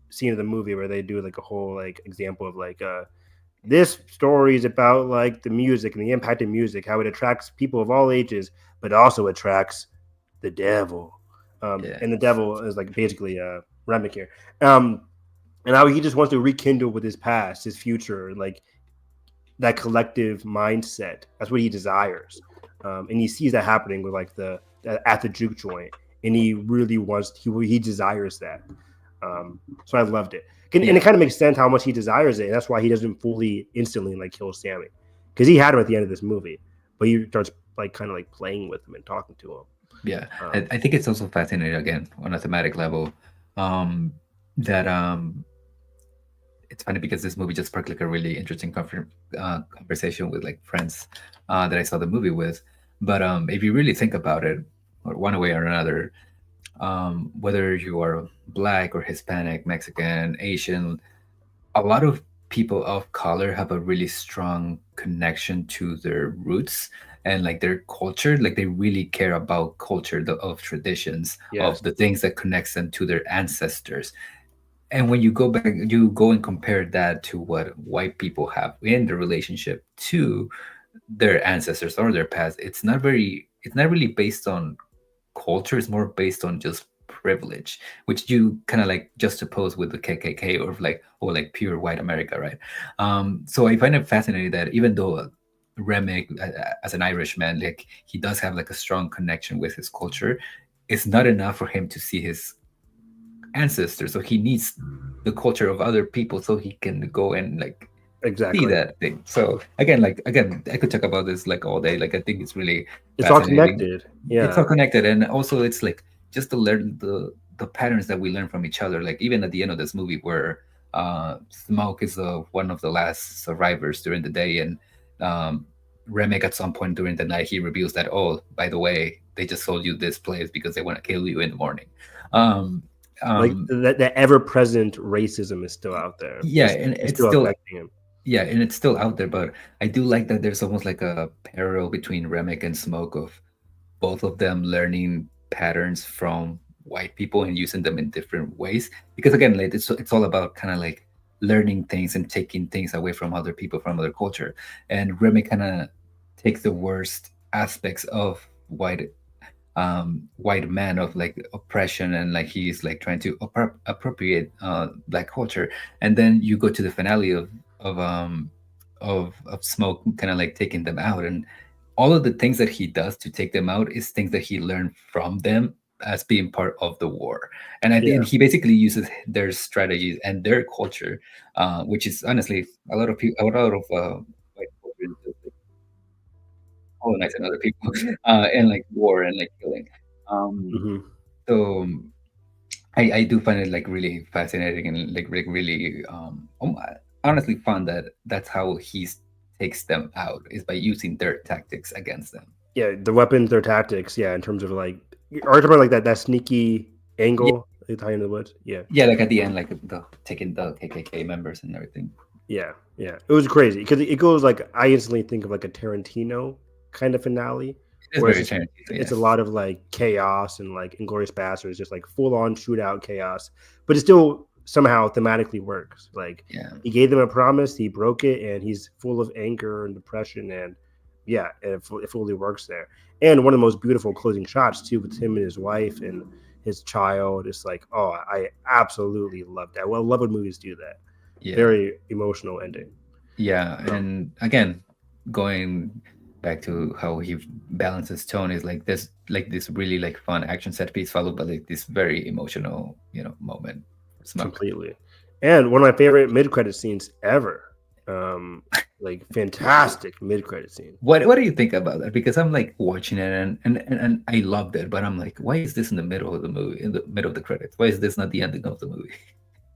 scene of the movie where they do like a whole like example of like this story is about like the music and the impact of music, how it attracts people of all ages, but also attracts the devil. Yeah, And the devil is like basically Remick here. And how he just wants to rekindle with his past, his future, like that collective mindset. That's what he desires. And he sees that happening with like the at the juke joint, and he really wants he desires that. So I loved it. And yeah, it kind of makes sense how much he desires it. And that's why he doesn't fully instantly like kill Sammy, because he had him at the end of this movie, but he starts like kind of like playing with him and talking to him. yeah. Um, I think it's also fascinating, again, on a thematic level, um that it's funny because this movie just sparked like a really interesting conversation with like friends that I saw the movie with. But if you really think about it, or one way or another, whether you are Black or Hispanic, Mexican, Asian, a lot of people of color have a really strong connection to their roots and like their culture. Like they really care about culture, of traditions, of yes. the things that connects them to their ancestors. And when you go back, you go and compare that to what white people have in the relationship to their ancestors or their past. It's not really based on culture. It's more based on just privilege, which you kind of like juxtapose with the KKK, or like, or like pure white America, right? So I find it fascinating that even though Remick, as an Irishman, like he does have like a strong connection with his culture, it's not enough for him to see his ancestors. So he needs the culture of other people so he can go and like see Exactly. that thing. So again, I could talk about this like all day. Like I think it's really It's all fascinating. connected. It's all Yeah. connected, and also it's like just to learn the patterns that we learn from each other. Like even at the end of this movie, where Smoke is one of the last survivors during the day, and um, Remick at some point during the night he reveals that, oh, by the way, they just sold you this place because they want to kill you in the morning. Um, Like um, that ever present racism is still out there. yeah, and It's it's still still affecting him. yeah, and it's still out there, but I do like that there's almost like a parallel between Remick and Smoke of both of them learning patterns from white people and using them in different ways. Because again, like it's all about kind of like learning things and taking things away from other people from other culture. And Remick kind of takes the worst aspects of white man of like oppression, and like he's like trying to appropriate black culture, and then you go to the finale of um of Smoke kind of like taking them out, and all of the things that he does to take them out is things that he learned from them as being part of the war. And I think Yeah. he basically uses their strategies and their culture, which is honestly a lot of people, a lot of white culture is just like colonizing other people, and like war and like killing. Um, Hmm. so I do find it like really fascinating and like really honestly fun that that's how he takes them out is by using their tactics against them. Yeah, the weapons, their tactics. Yeah, in terms of like, are you talking about like that sneaky Yeah, angle, like hiding in the woods? Yeah, yeah, like at the end, like the taking the KKK members and everything. yeah, yeah. It was crazy because it goes like I instantly think of like a Tarantino kind of finale, It is where very Tarantino, it's yeah. a lot of like chaos and like Inglorious Bastards, just like full on shootout chaos, but it still somehow thematically works. Like Yeah, he gave them a promise, he broke it, and he's full of anger and depression, and yeah, and it fully works there. And one of the most beautiful closing shots too, with him and his wife and his child. It's like, oh, I absolutely love that. Well, I love when movies do that. yeah, Very emotional ending. yeah. Um, And again, going back to how he balances tone is like this really like fun action set piece followed by like this very emotional, moment for Smoke. Completely. And one of my favorite mid credit scenes ever. Like fantastic mid credit scene. What do you think about that? Because I'm like watching it and I loved it, but I'm like, why is this in the middle of the movie, in the middle of the credits? Why is this not the ending of the movie?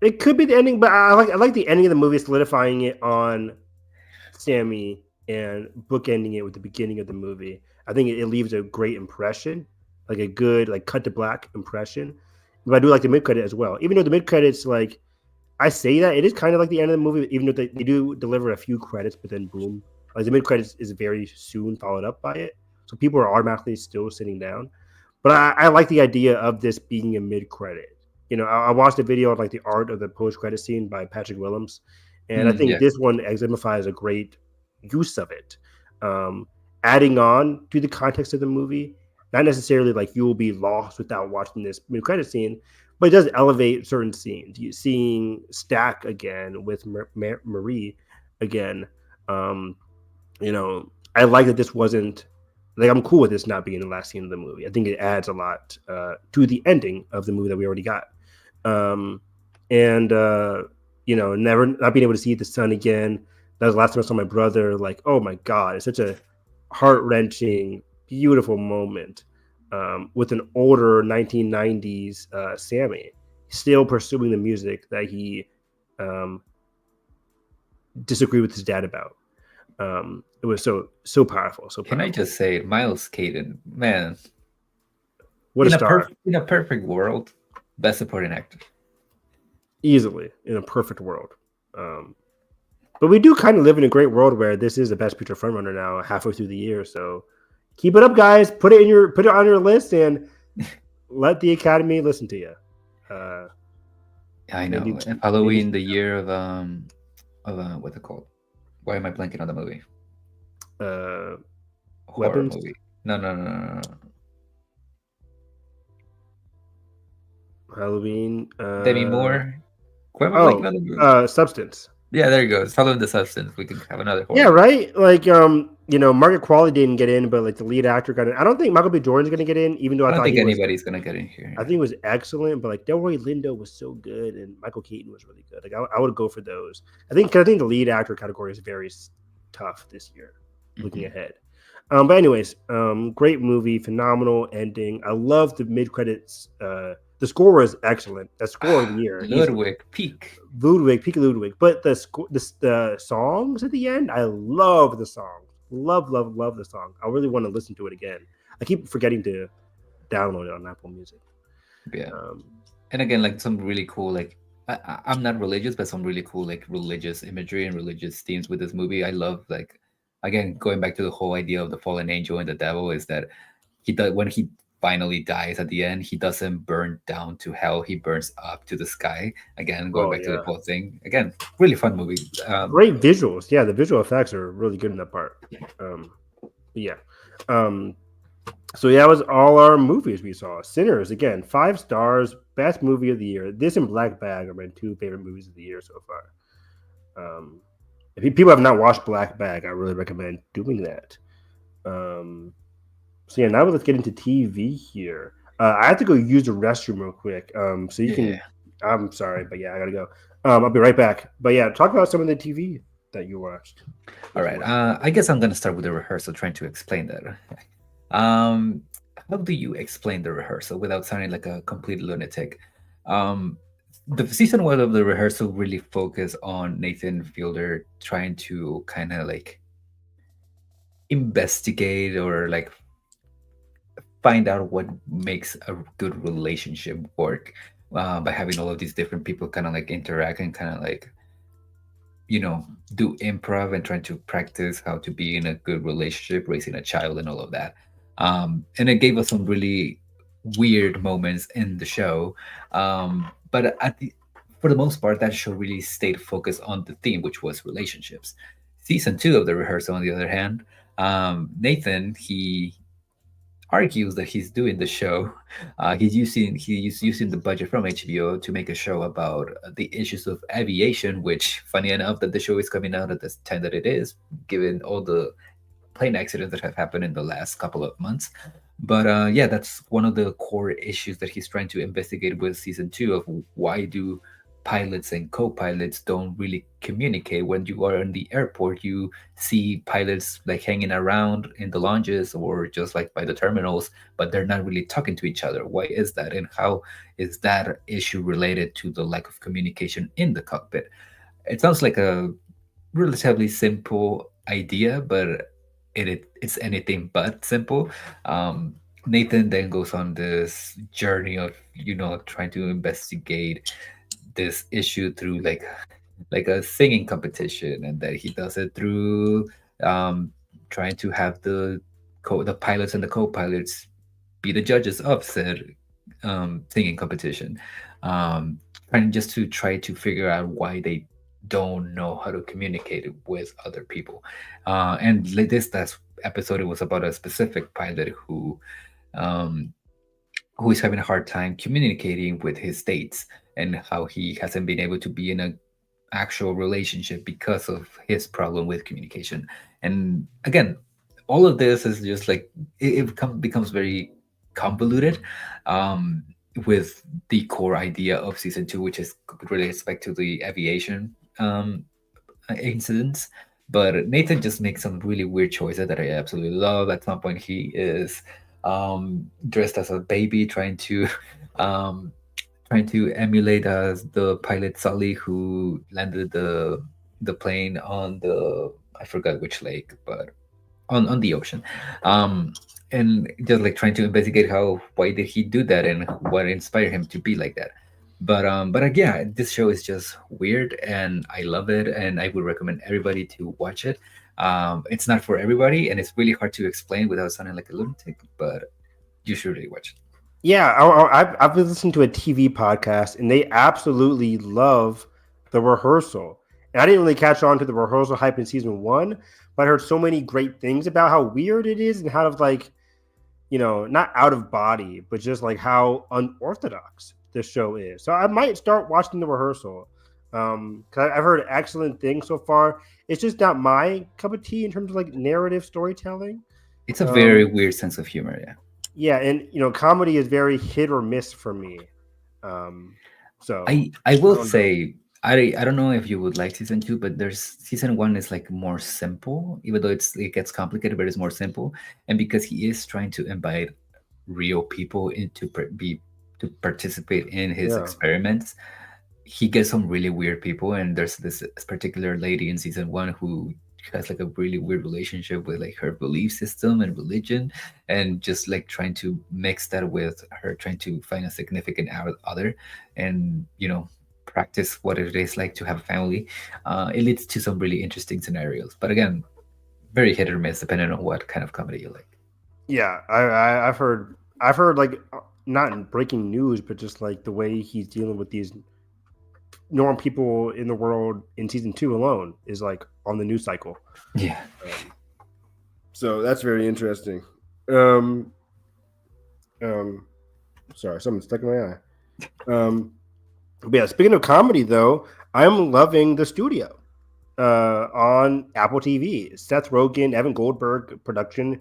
It could be the ending, but I like the ending of the movie, solidifying it on Sammy and bookending it with the beginning of the movie. I think it leaves a great impression, like a good like cut to black impression. But I do like the mid credit as well. Even though the mid credits, like I say that it is kind of like the end of the movie, even though they do deliver a few credits, but then boom, like the mid credits is very soon followed up by it, so people are automatically still sitting down. But I like the idea of this being a mid credit. I watched a video of like the art of the post credit scene by Patrick Willems, and I think Yeah, this one exemplifies a great use of it, um, adding on to the context of the movie. Not necessarily like you will be lost without watching this mid credit scene, but it does elevate certain scenes. You seeing Stack again with Marie again. Um, I like that this wasn't like I'm cool with this not being the last scene of the movie. I think it adds a lot to the ending of the movie that we already got. Um, and never not being able to see the sun again. That was the last time I saw my brother. Like, oh my god, it's such a heart wrenching, beautiful moment with an older 1990s Sammy still pursuing the music that he um, disagreed with his dad about. It was so powerful, so can I powerful. just say, Miles Caden, man, What a star! in a perfect world, best supporting actor. Easily in a perfect world. Um, but we do kind of live in a great world where this is the best picture frontrunner now, halfway through the year. So keep it up, guys. Put it on your list and let the Academy listen to you. I Maybe know. And maybe following the year of what's it called? Why am I blanking on the movie? uh, Horror weapons, movie. No. Halloween. Demi Moore. Why am I blanking on the movie? Substance. Yeah, there you go. Following the substance, we can have another Yeah, horror movie. right. Like, Margaret Qualley didn't get in, but like the lead actor got in. I don't think Michael B. Jordan's going to get in, even though I I don't thought think he was. anybody's gonna get in I here. think it was excellent, but like Delroy Lindo was so good, and Michael Keaton was really good. Like, I would go for those. I think the lead actor category is very tough this year. Looking Mhm. ahead, but anyways, great movie, phenomenal ending. I love the mid credits. The score was excellent. The score of the year. He's Ludwig Peak. Ludwig, Peak Ludwig. But the songs at the end, I love the songs. Love the song. I really want to listen to it again. I keep forgetting to download it on Apple Music. Yeah. Um, And again, like some really cool, like I'm not religious, but some really cool like religious imagery and religious themes with this movie. I love like again going back to the whole idea of the fallen angel and the devil is that he does when he finally dies at the end, he doesn't burn down to hell, he burns up to the sky. Again, going oh back to the yeah, whole thing. Again, really fun movie. great visuals. Yeah, the visual effects are really good in that part. Um, yeah. Um, so yeah, that was all our movies we saw. Sinners again, 5 stars, best movie of the year. This and Black Bag are my two favorite movies of the year so far. If people have not watched Black Bag, I really recommend doing that. Um, so yeah, now let's get into TV here. I have to go use the restroom real quick. So you Yeah. can. I'm sorry, but yeah, I gotta go. I'll be right back. But yeah, talk about some of the TV that you watched. All This right. month. I guess I'm gonna start with the rehearsal, trying to explain that. Um, how do you explain the rehearsal without sounding like a complete lunatic? Um, the season one of the rehearsal really focused on Nathan Fielder trying to kind of like investigate or like find out what makes a good relationship work by having all of these different people kind of like interact and kind of like you know do improv and trying to practice how to be in a good relationship raising a child and all of that and it gave us some really weird moments in the show but for the most part that show really stayed focused on the theme which was relationships. Season two of the rehearsal on the other hand, Nathan he argues that he's doing the show. He's using the budget from HBO to make a show about the issues of aviation. Which, funny enough, that the show is coming out at the time that it is, given all the plane accidents that have happened in the last couple of months. But yeah, that's one of the core issues that he's trying to investigate with season two of why do pilots and co-pilots don't really communicate. When you are in the airport you see pilots like hanging around in the lounges or just like by the terminals, but they're not really talking to each other. Why is that, and how is that issue related to the lack of communication in the cockpit? It sounds like a relatively simple idea, but it's anything but simple. Nathan then goes on this journey of trying to investigate this issue through like a singing competition, and that he does it through um, trying to have the pilots and the co-pilots be the judges of said singing competition, um, and just to try to figure out why they don't know how to communicate with other people. And this last episode, it was about a specific pilot um, who is having a hard time communicating with his states, and how he hasn't been able to be in a actual relationship because of his problem with communication. And again, all of this is just like becomes very convoluted um, with the core idea of season two, which is relates back to the aviation incidents. But Nathan just makes some really weird choices that I absolutely love. At some point, he is dressed as a baby, um, trying to emulate as the pilot Sully who landed the plane on the I forgot which lake, but on the ocean, um, and just like trying to investigate how why did he do that and what inspired him to be like that. But yeah, this show is just weird and I love it, and I would recommend everybody to watch it. It's not for everybody, and it's really hard to explain without sounding like a lunatic, but you should really watch it. Yeah, I've been listening to a TV podcast, and they absolutely love the rehearsal. And I didn't really catch on to the rehearsal hype in season one, but I heard so many great things about how weird it is and how like, not out of body, but just like how unorthodox this show is. So I might start watching the rehearsal. Because I've heard excellent things so far. It's just not my cup of tea in terms of like narrative storytelling. It's a very Um, weird sense of humor. Yeah. yeah, and comedy is very hit or miss for me. Um, so I I will don't know. say I don't know if you would like season two, but there's season one is like more simple, even though it gets complicated, but it's more simple. And because he is trying to invite real people into be to participate in his Yeah, experiments, he gets some really weird people. And there's this particular lady in season one who has like a really weird relationship with like her belief system and religion, and just like trying to mix that with her trying to find a significant other, and practice what it is like to have a family. It leads to some really interesting scenarios, but again, very hit or miss depending on what kind of comedy you like. yeah. I've heard like not in breaking news, but just like the way he's dealing with these normal people in the world in season two alone is like on the news cycle. Yeah. Um, so that's very interesting. Um, um, sorry, something stuck in my eye. But yeah, speaking of comedy, though, I'm loving the studio on Apple TV. Seth Rogen, Evan Goldberg production.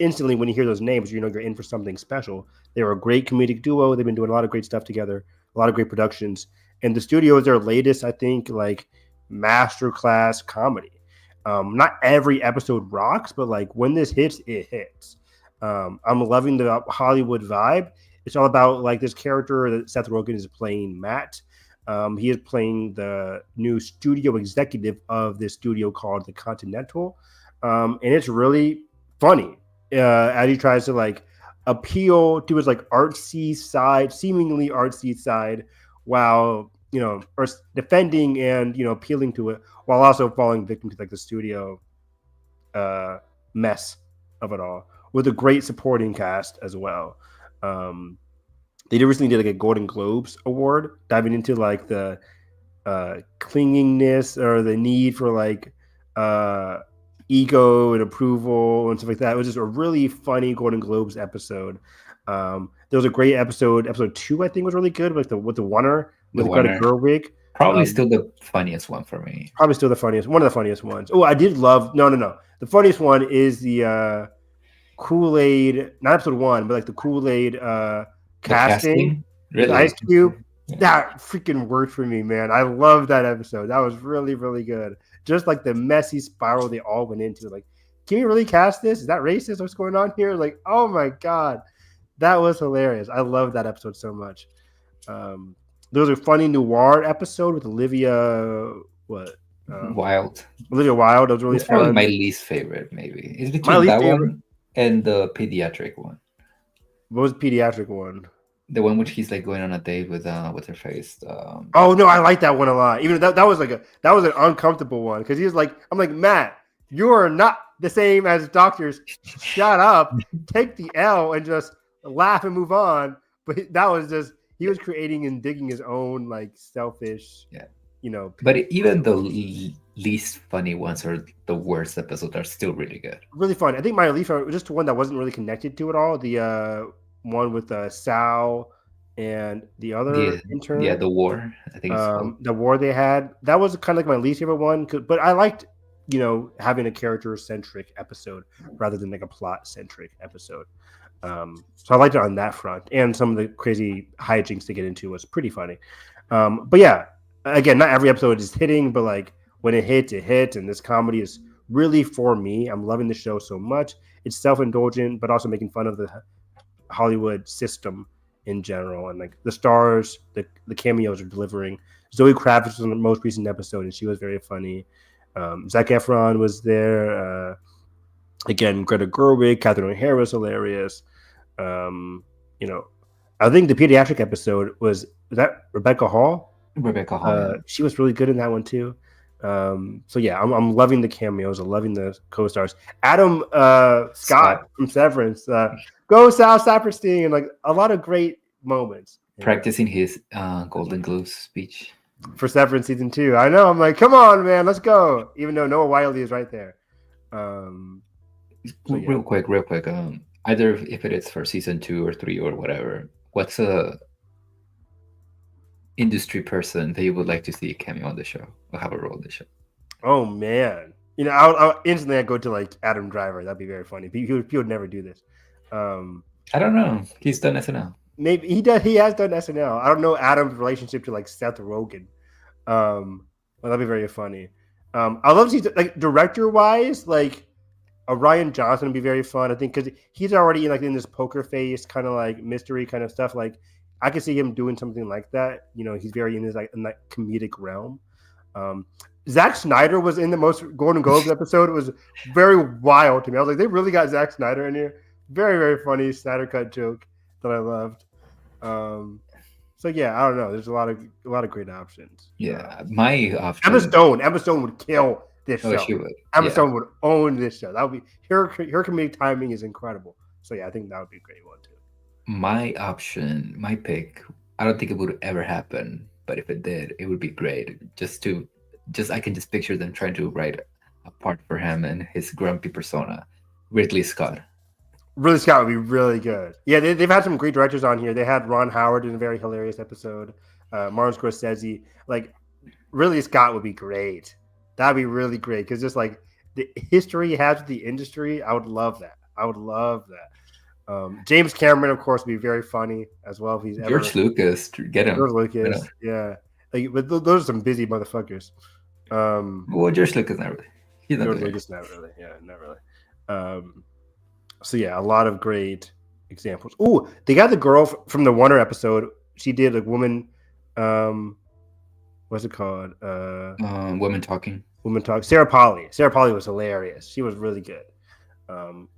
Instantly, when you hear those names, you know you're in for something special. They're a great comedic duo. They've been doing a lot of great stuff together, a lot of great productions. And the studio is their latest, I think, like masterclass comedy. Not every episode rocks, but like when this hits, it hits. I'm loving the Hollywood vibe. It's all about like this character that Seth Rogen is playing, Matt. He is playing the new studio executive of this studio called the Continental, and it's really funny as he tries to like appeal to his like artsy side, seemingly artsy side, while or defending and appealing to it, while also falling victim to like the studio uh, mess of it all, with a great supporting cast as well. Um, they recently did like a Golden Globes award, diving into like the clingingness or the need for like uh, ego and approval and stuff like that. It was just a really funny Golden Globes episode. There was a great episode 2, I think, was really good, with the Oner The with Greta Warner, Gerwig. probably still the funniest one for me. Probably still the funniest, one of the funniest ones. Oh, I did love no. The funniest one is the Kool-Aid, not episode 1, but like the Kool-Aid The casting casting, with Ice really. Cube. Yeah. That freaking worked for me, man. I love that episode. That was really, really good. Just like the messy spiral they all went into. Like, can we really cast this? Is that racist? What's going on here? Like, oh my God. That was hilarious. I love that episode so much. There was a funny noir episode with Olivia, what? Wild. Olivia Wilde. That was really It's probably my fun. least favorite. Maybe it's My between least that favorite. one and the pediatric one. What was the pediatric one? The one which he's like going on a date with what's her face? Oh no, I like that one a lot. Even though that was that was an uncomfortable one, because he was like, I'm like, Matt, you are not the same as doctors. Shut up, take the L and just laugh and move on. But that was just, he was creating and digging his own like selfish, Yeah. pit. But even the least funny ones or the worst episodes are still really good. Really fun. I think my least favorite was just one that wasn't really connected to it all. The one with Sal and the other Yeah, intern. the war, I think it's called. The war they had, that was kind of like my least favorite one, but I liked having a character centric episode rather than like a plot centric episode. So I liked it on that front, and some of the crazy hijinks to get into was pretty funny. But yeah, again, not every episode is hitting, but like when it hits, it hits, and this comedy is really for me. I'm loving the show so much. It's self-indulgent, but also making fun of the Hollywood system in general, and like the stars, the cameos are delivering. Zoe Kravitz was on the most recent episode, and she was very funny. Zac Efron was there. Again, Greta Gerwig, Catherine O'Hara was hilarious. I think the pediatric episode was that Rebecca Hall. Rebecca Hall. Yeah. She was really good in that one too. So yeah, I'm loving the cameos. I'm loving the co-stars. Adam Scott from Severance. Go Sal Saperstein, and like a lot of great moments. Practicing his Golden Globes speech for Severance season 2. I know. I'm like, come on, man, let's go. Even though Noah Wiley is right there. So, yeah. Real quick. Either if it is for season 2 or 3 or whatever, what's industry person that you would like to see a cameo on the show or have a role in the show? Oh man, you know, I'll instantly I'd go to like Adam Driver. That'd be very funny. He would never do this. I don't know. He's done SNL. Maybe he does. He has done SNL. I don't know Adam's relationship to like Seth Rogen. Well, that'd be very funny. I love to see like director wise, like a Ryan Johnson would be very fun. I think because he's already like in this poker face kind of like mystery kind of stuff. Like I could see him doing something like that. You know, he's very in his like in that comedic realm. Zack Snyder was in the most Golden Globes episode. It was very wild to me. I was like, they really got Zack Snyder in here. Very, very funny Snyder cut joke that I loved. So yeah, I don't know. There's a lot of great options. Yeah, my option. Emma Stone would kill this show. She would. Emma Stone would own this show. That would be her comedic timing is incredible. So yeah, I think that would be a great one too. My option, my pick. I don't think it would ever happen, but if it did, it would be great. I can just picture them trying to write a part for him and his grumpy persona, Ridley Scott. Ridley Scott would be really good. Yeah, they've had some great directors on here. They had Ron Howard in a very hilarious episode. Martin Scorsese. Like, Ridley Scott would be great. That'd be really great because just like the history he has with the industry, I would love that. James Cameron, of course, would be very funny as well. If he's George Lucas, get him. George Lucas, yeah. Like, but those are some busy motherfuckers. Well, George Lucas not really. He's not George really. Lucas not really. Yeah, not really. So yeah, a lot of great examples. Ooh, they got the girl from the Wonder episode. She did a woman. What's it called? Women Talking. Women Talk. Sarah Polley. Sarah Polley was hilarious. She was really good.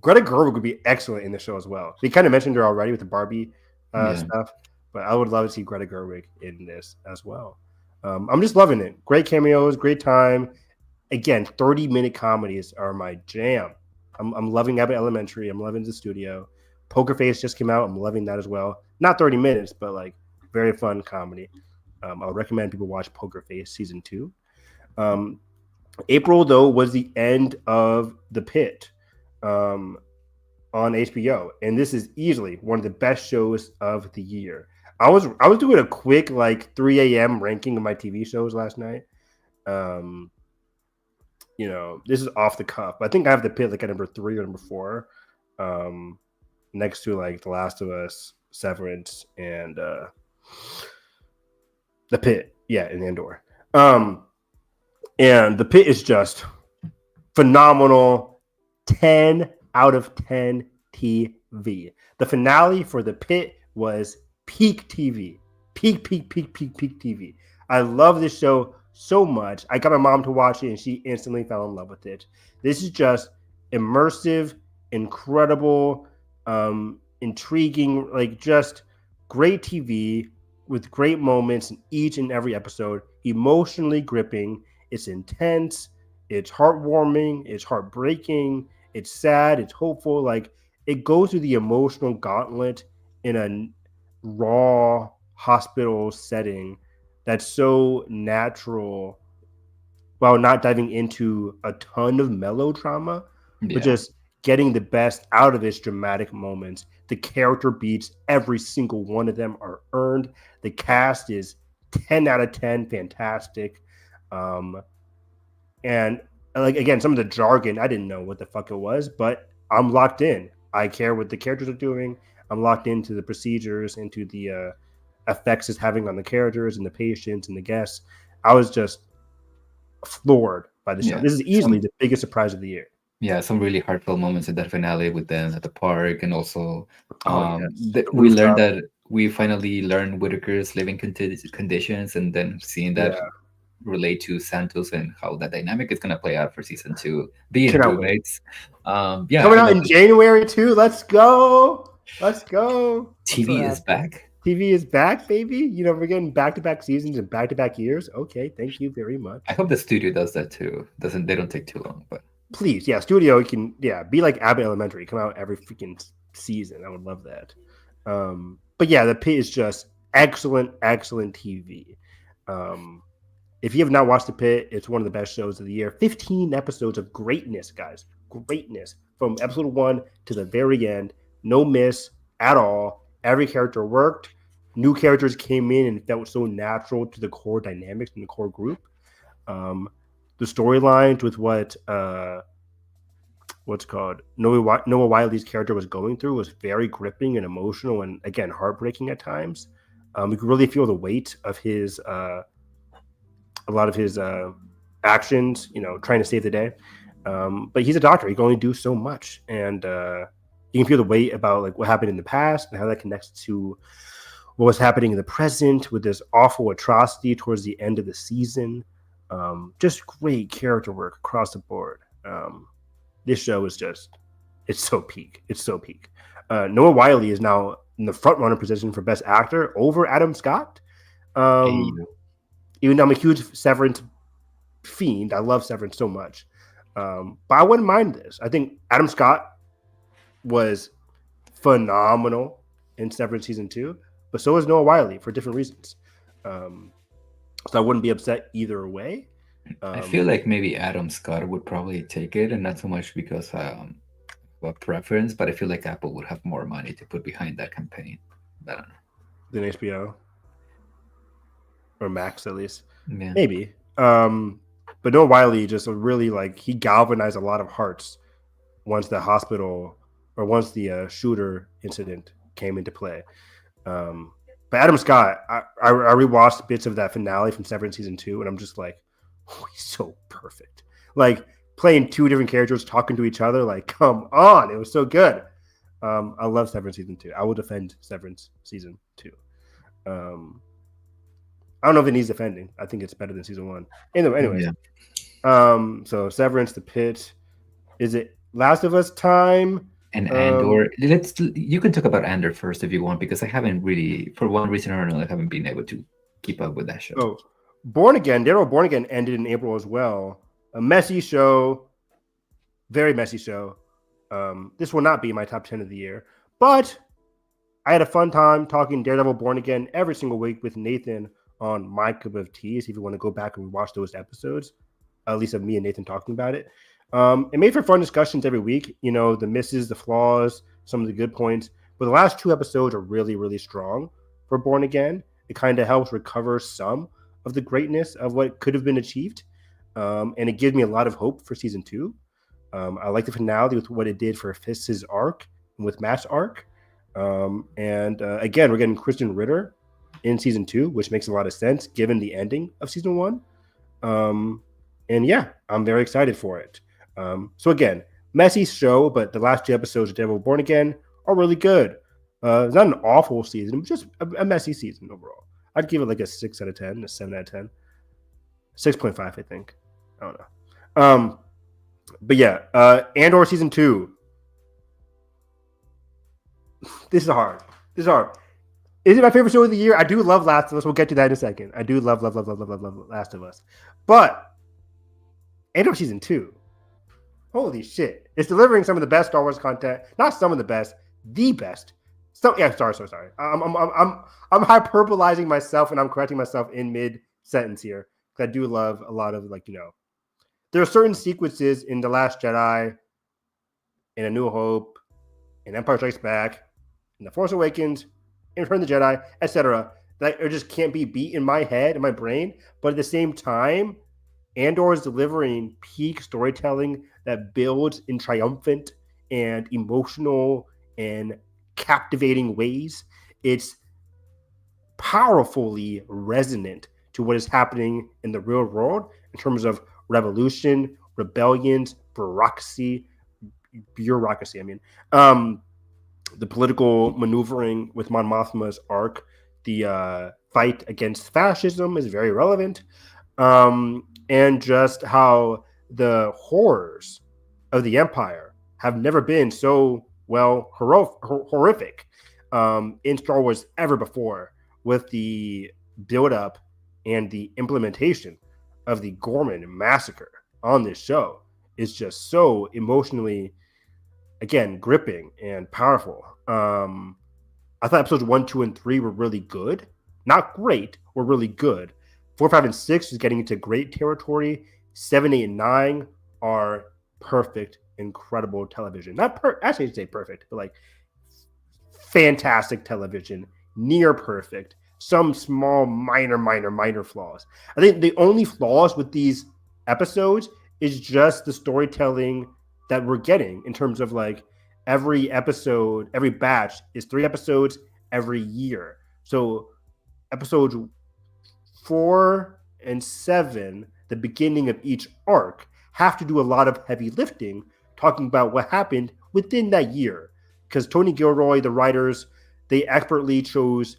Greta Gerwig would be excellent in the show as well. They kind of mentioned her already with the Barbie stuff, but I would love to see Greta Gerwig in this as well. I'm just loving it. Great cameos, great time. Again, 30-minute comedies are my jam. I'm loving Abbott Elementary. I'm loving the studio. Poker Face just came out. I'm loving that as well. Not 30 minutes, but like very fun comedy. I would recommend people watch Poker Face season 2. April though was the end of The Pitt on HBO, and this is easily one of the best shows of the year. I was doing a quick like 3 a.m. ranking of my TV shows last night. You know, this is off the cuff. I think I have The Pitt like at number 3 or number 4, next to like The Last of Us, Severance, and The Pitt. Yeah, and Andor. And The Pitt is just phenomenal. 10 out of 10 TV. The finale for The Pitt was peak TV. Peak TV. I love this show so much. I got my mom to watch it and she instantly fell in love with it. This is just immersive, incredible, intriguing, like just great TV with great moments in each and every episode. Emotionally gripping. It's intense. It's heartwarming. It's heartbreaking. It's sad. It's hopeful. Like it goes through the emotional gauntlet in a raw hospital setting that's so natural while not diving into a ton of melodrama, but just getting the best out of its dramatic moments. The character beats, every single one of them are earned. The cast is 10 out of 10, fantastic. And like again, some of the jargon, I didn't know what the fuck it was, but I'm locked in. I care what the characters are doing. I'm locked into the procedures, into the effects it's having on the characters and the patients and the guests. I was just floored by the show. This is easily the biggest surprise of the year. Yeah, some really heartfelt moments in that finale with them at the park, and also we learned that we finally learned Whitaker's living conditions, and then seeing that relate to Santos and how that dynamic is going to play out for season 2. Being roommates, coming out in January too. Let's go. TV is back. TV is back, baby. You know, we're getting back-to-back seasons and back-to-back years. Okay, thank you very much. I hope the studio does that too. They don't take too long, but please, studio can be like Abbott Elementary, come out every freaking season. I would love that. But yeah, The Pitt is just excellent TV. If you have not watched The Pitt, it's one of the best shows of the year. 15 episodes of greatness, guys. Greatness from episode 1 to the very end. No miss at all. Every character worked. new characters came in and felt so natural to the core dynamics in the core group. The storylines with what's called Noah Wiley's character was going through was very gripping and emotional, and again heartbreaking at times. We could really feel the weight of his a lot of his actions, trying to save the day. But he's a doctor; he can only do so much, and you can feel the weight about like what happened in the past and how that connects to what was happening in the present with this awful atrocity towards the end of the season. Just great character work across the board. This show is it's so peak. It's so peak. Noah Wiley is now in the front runner position for best actor over Adam Scott. Even though I'm a huge Severance fiend, I love Severance so much. But I wouldn't mind this. I think Adam Scott was phenomenal in Severance season 2, but so is Noah Wiley for different reasons. So I wouldn't be upset either way. I feel like maybe Adam Scott would probably take it, and not so much because of a preference, but I feel like Apple would have more money to put behind that campaign. I don't know. Than HBO or Max, at least. Yeah. Maybe. But Noah Wiley just really he galvanized a lot of hearts once the shooter incident came into play. But Adam Scott, I rewatched bits of that finale from Severance season 2, and I'm just like, oh, he's so perfect. Like playing two different characters talking to each other. Like, come on, it was so good. I love Severance season 2. I will defend Severance season 2. I don't know if it needs defending. I think it's better than season 1. Anyways, so Severance, The Pitt. Is it Last of Us time? And Andor. You can talk about Andor first if you want, because I haven't really, for one reason or another, I haven't been able to keep up with that show. Oh, Daredevil Born Again ended in April as well. A messy show, very messy show. This will not be my top 10 of the year, but I had a fun time talking Daredevil Born Again every single week with Nathan on My Cup of Tea. So if you want to go back and watch those episodes, at least of me and Nathan talking about it. It made for fun discussions every week. The misses, the flaws, some of the good points. But the last 2 episodes are really, really strong for Born Again. It kind of helps recover some of the greatness of what could have been achieved. And it gives me a lot of hope for season 2. I like the finale with what it did for Fist's arc and with Matt's arc. Again, we're getting Kristen Ritter in season 2, which makes a lot of sense given the ending of season 1. And yeah, I'm very excited for it. So again, messy show, but the last 2 episodes of Daredevil Born Again are really good. It's not an awful season, but just a messy season overall. I'd give it like a 6 out of 10, a 7 out of 10. 6.5, I think. I don't know. But yeah, Andor season 2. This is hard. Is it my favorite show of the year? I do love Last of Us. We'll get to that in a second. I do love Last of Us. But Andor season 2. Holy shit. It's delivering some of the best Star Wars content. Not some of the best, the best. Sorry. I'm hyperbolizing myself, and I'm correcting myself in mid-sentence here. Because I do love a lot of, there are certain sequences in The Last Jedi, in A New Hope, in Empire Strikes Back, in The Force Awakens, in Return of the Jedi, etc., that just can't be beat in my head, in my brain. But at the same time, Andor is delivering peak storytelling that builds in triumphant and emotional and captivating ways. It's powerfully resonant to what is happening in the real world in terms of revolution, rebellions, bureaucracy. The political maneuvering with Mon Mothma's arc, the fight against fascism is very relevant, and just how the horrors of the Empire have never been so horrific in Star Wars ever before, with the build-up and the implementation of the Gorman massacre on this show is just so emotionally, again, gripping and powerful. I thought episodes 1, 2, and 3 were really good. Not great, were really good. 4, 5, and 6 is getting into great territory. 7, 8, and 9 are perfect, incredible television. Actually, I should say perfect, but fantastic television near perfect. Some small, minor flaws. I think the only flaws with these episodes is just the storytelling that we're getting in terms of like every episode, every batch is 3 episodes every year. So episodes 4 and 7, the beginning of each arc, have to do a lot of heavy lifting, talking about what happened within that year. Because Tony Gilroy, the writers, they expertly chose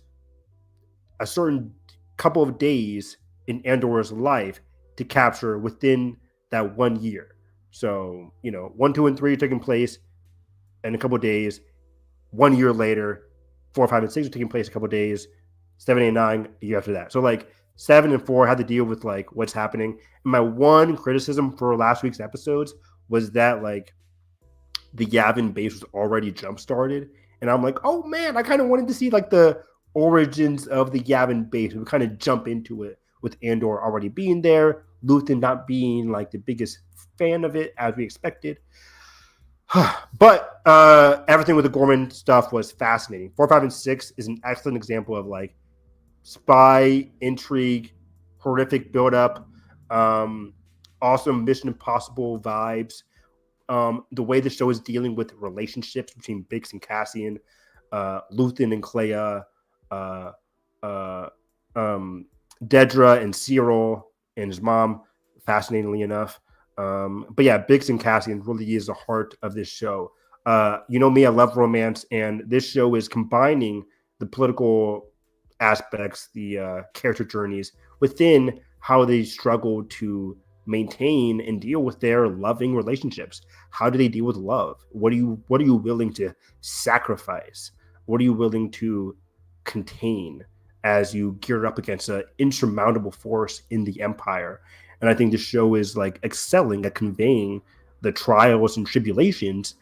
a certain couple of days in Andor's life to capture within that 1 year. So, 1, 2, and 3 are taking place in a couple of days. 1 year later, 4, 5, and 6 are taking place a couple of days. 7, 8, 9 a year after that. So like 7 and 4 had to deal with like what's happening. And my one criticism for last week's episodes was that like the Yavin base was already jump started. And I'm like, oh man, I kind of wanted to see like the origins of the Yavin base. We kind of jump into it with Andor already being there, Luthen not being like the biggest fan of it as we expected. But everything with the Gorman stuff was fascinating. 4, 5, and 6 is an excellent example of like spy intrigue, horrific buildup, awesome Mission Impossible vibes. The way the show is dealing with relationships between Bix and Cassian, Luthen and Clea, Dedra and Cyril and his mom, fascinatingly enough. But yeah, Bix and Cassian really is the heart of this show. You know me, I love romance, and this show is combining the political aspects, the character journeys within how they struggle to maintain and deal with their loving relationships. How do they deal with love? What are you willing to sacrifice? What are you willing to contain as you gear up against an insurmountable force in the Empire? And I think the show is like excelling at conveying the trials and tribulations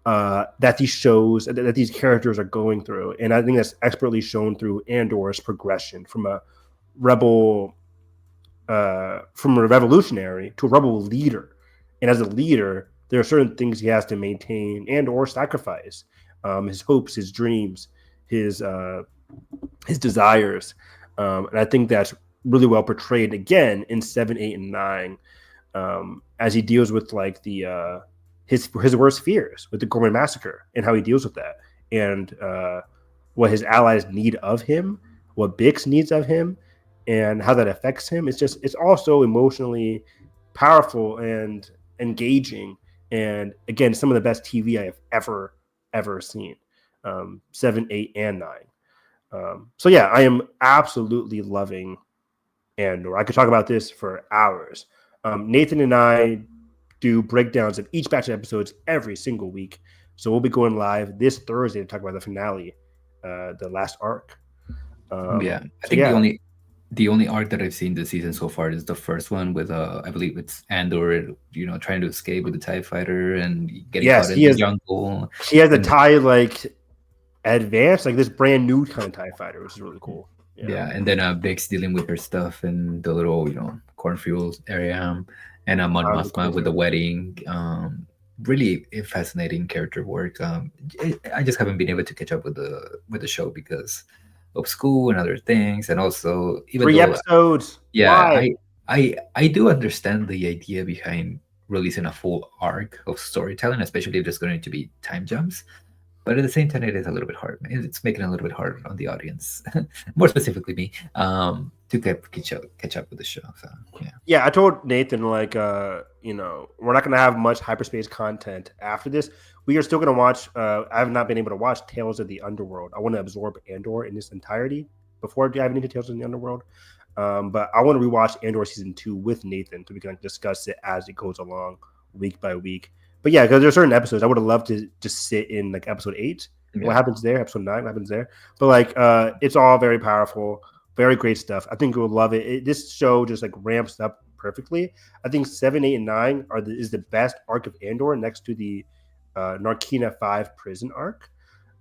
that these characters are going through. And I think that's expertly shown through Andor's progression from a revolutionary to a rebel leader. And as a leader, there are certain things he has to maintain and or sacrifice. His hopes, his dreams, his desires. And I think that's really well portrayed again in 7, 8, and 9, as he deals with like the his worst fears with the Gorman massacre and how he deals with that, and what his allies need of him, what Bix needs of him, and how that affects him. It's also emotionally powerful and engaging, and again, some of the best TV I have ever seen. 7, 8, and 9. So yeah, I am absolutely loving Andor. I could talk about this for hours. Nathan and I do breakdowns of each batch of episodes every single week. So we'll be going live this Thursday to talk about the finale, the last arc. I think the only arc that I've seen this season so far is the first one with I believe it's Andor, trying to escape with the TIE fighter and getting caught in the jungle. He has a TIE like advanced, like this brand new kind of TIE fighter, which is really cool. Yeah, and then Bix dealing with her stuff in the little, cornfields area, and Mon Mothma with the wedding. Really fascinating character work. I just haven't been able to catch up with the show because of school and other things, and also even 3 episodes. Yeah, I do understand the idea behind releasing a full arc of storytelling, especially if there's going to be time jumps. But at the same time, it is a little bit hard. It's making it a little bit hard on the audience, more specifically me, to catch up with the show. So yeah. I told Nathan like, we're not gonna have much hyperspace content after this. We are still gonna watch. I have not been able to watch Tales of the Underworld. I want to absorb Andor in its entirety before diving into Tales of the Underworld. But I want to rewatch Andor season 2 with Nathan so we can discuss it as it goes along week by week. But yeah, because there's certain episodes I would have loved to just sit in like episode 8. Yeah. What happens there? Episode 9, what happens there? But like, it's all very powerful, very great stuff. I think you'll love it. This show just like ramps up perfectly. I think 7, 8, and 9 is the best arc of Andor next to the Narkina 5 prison arc.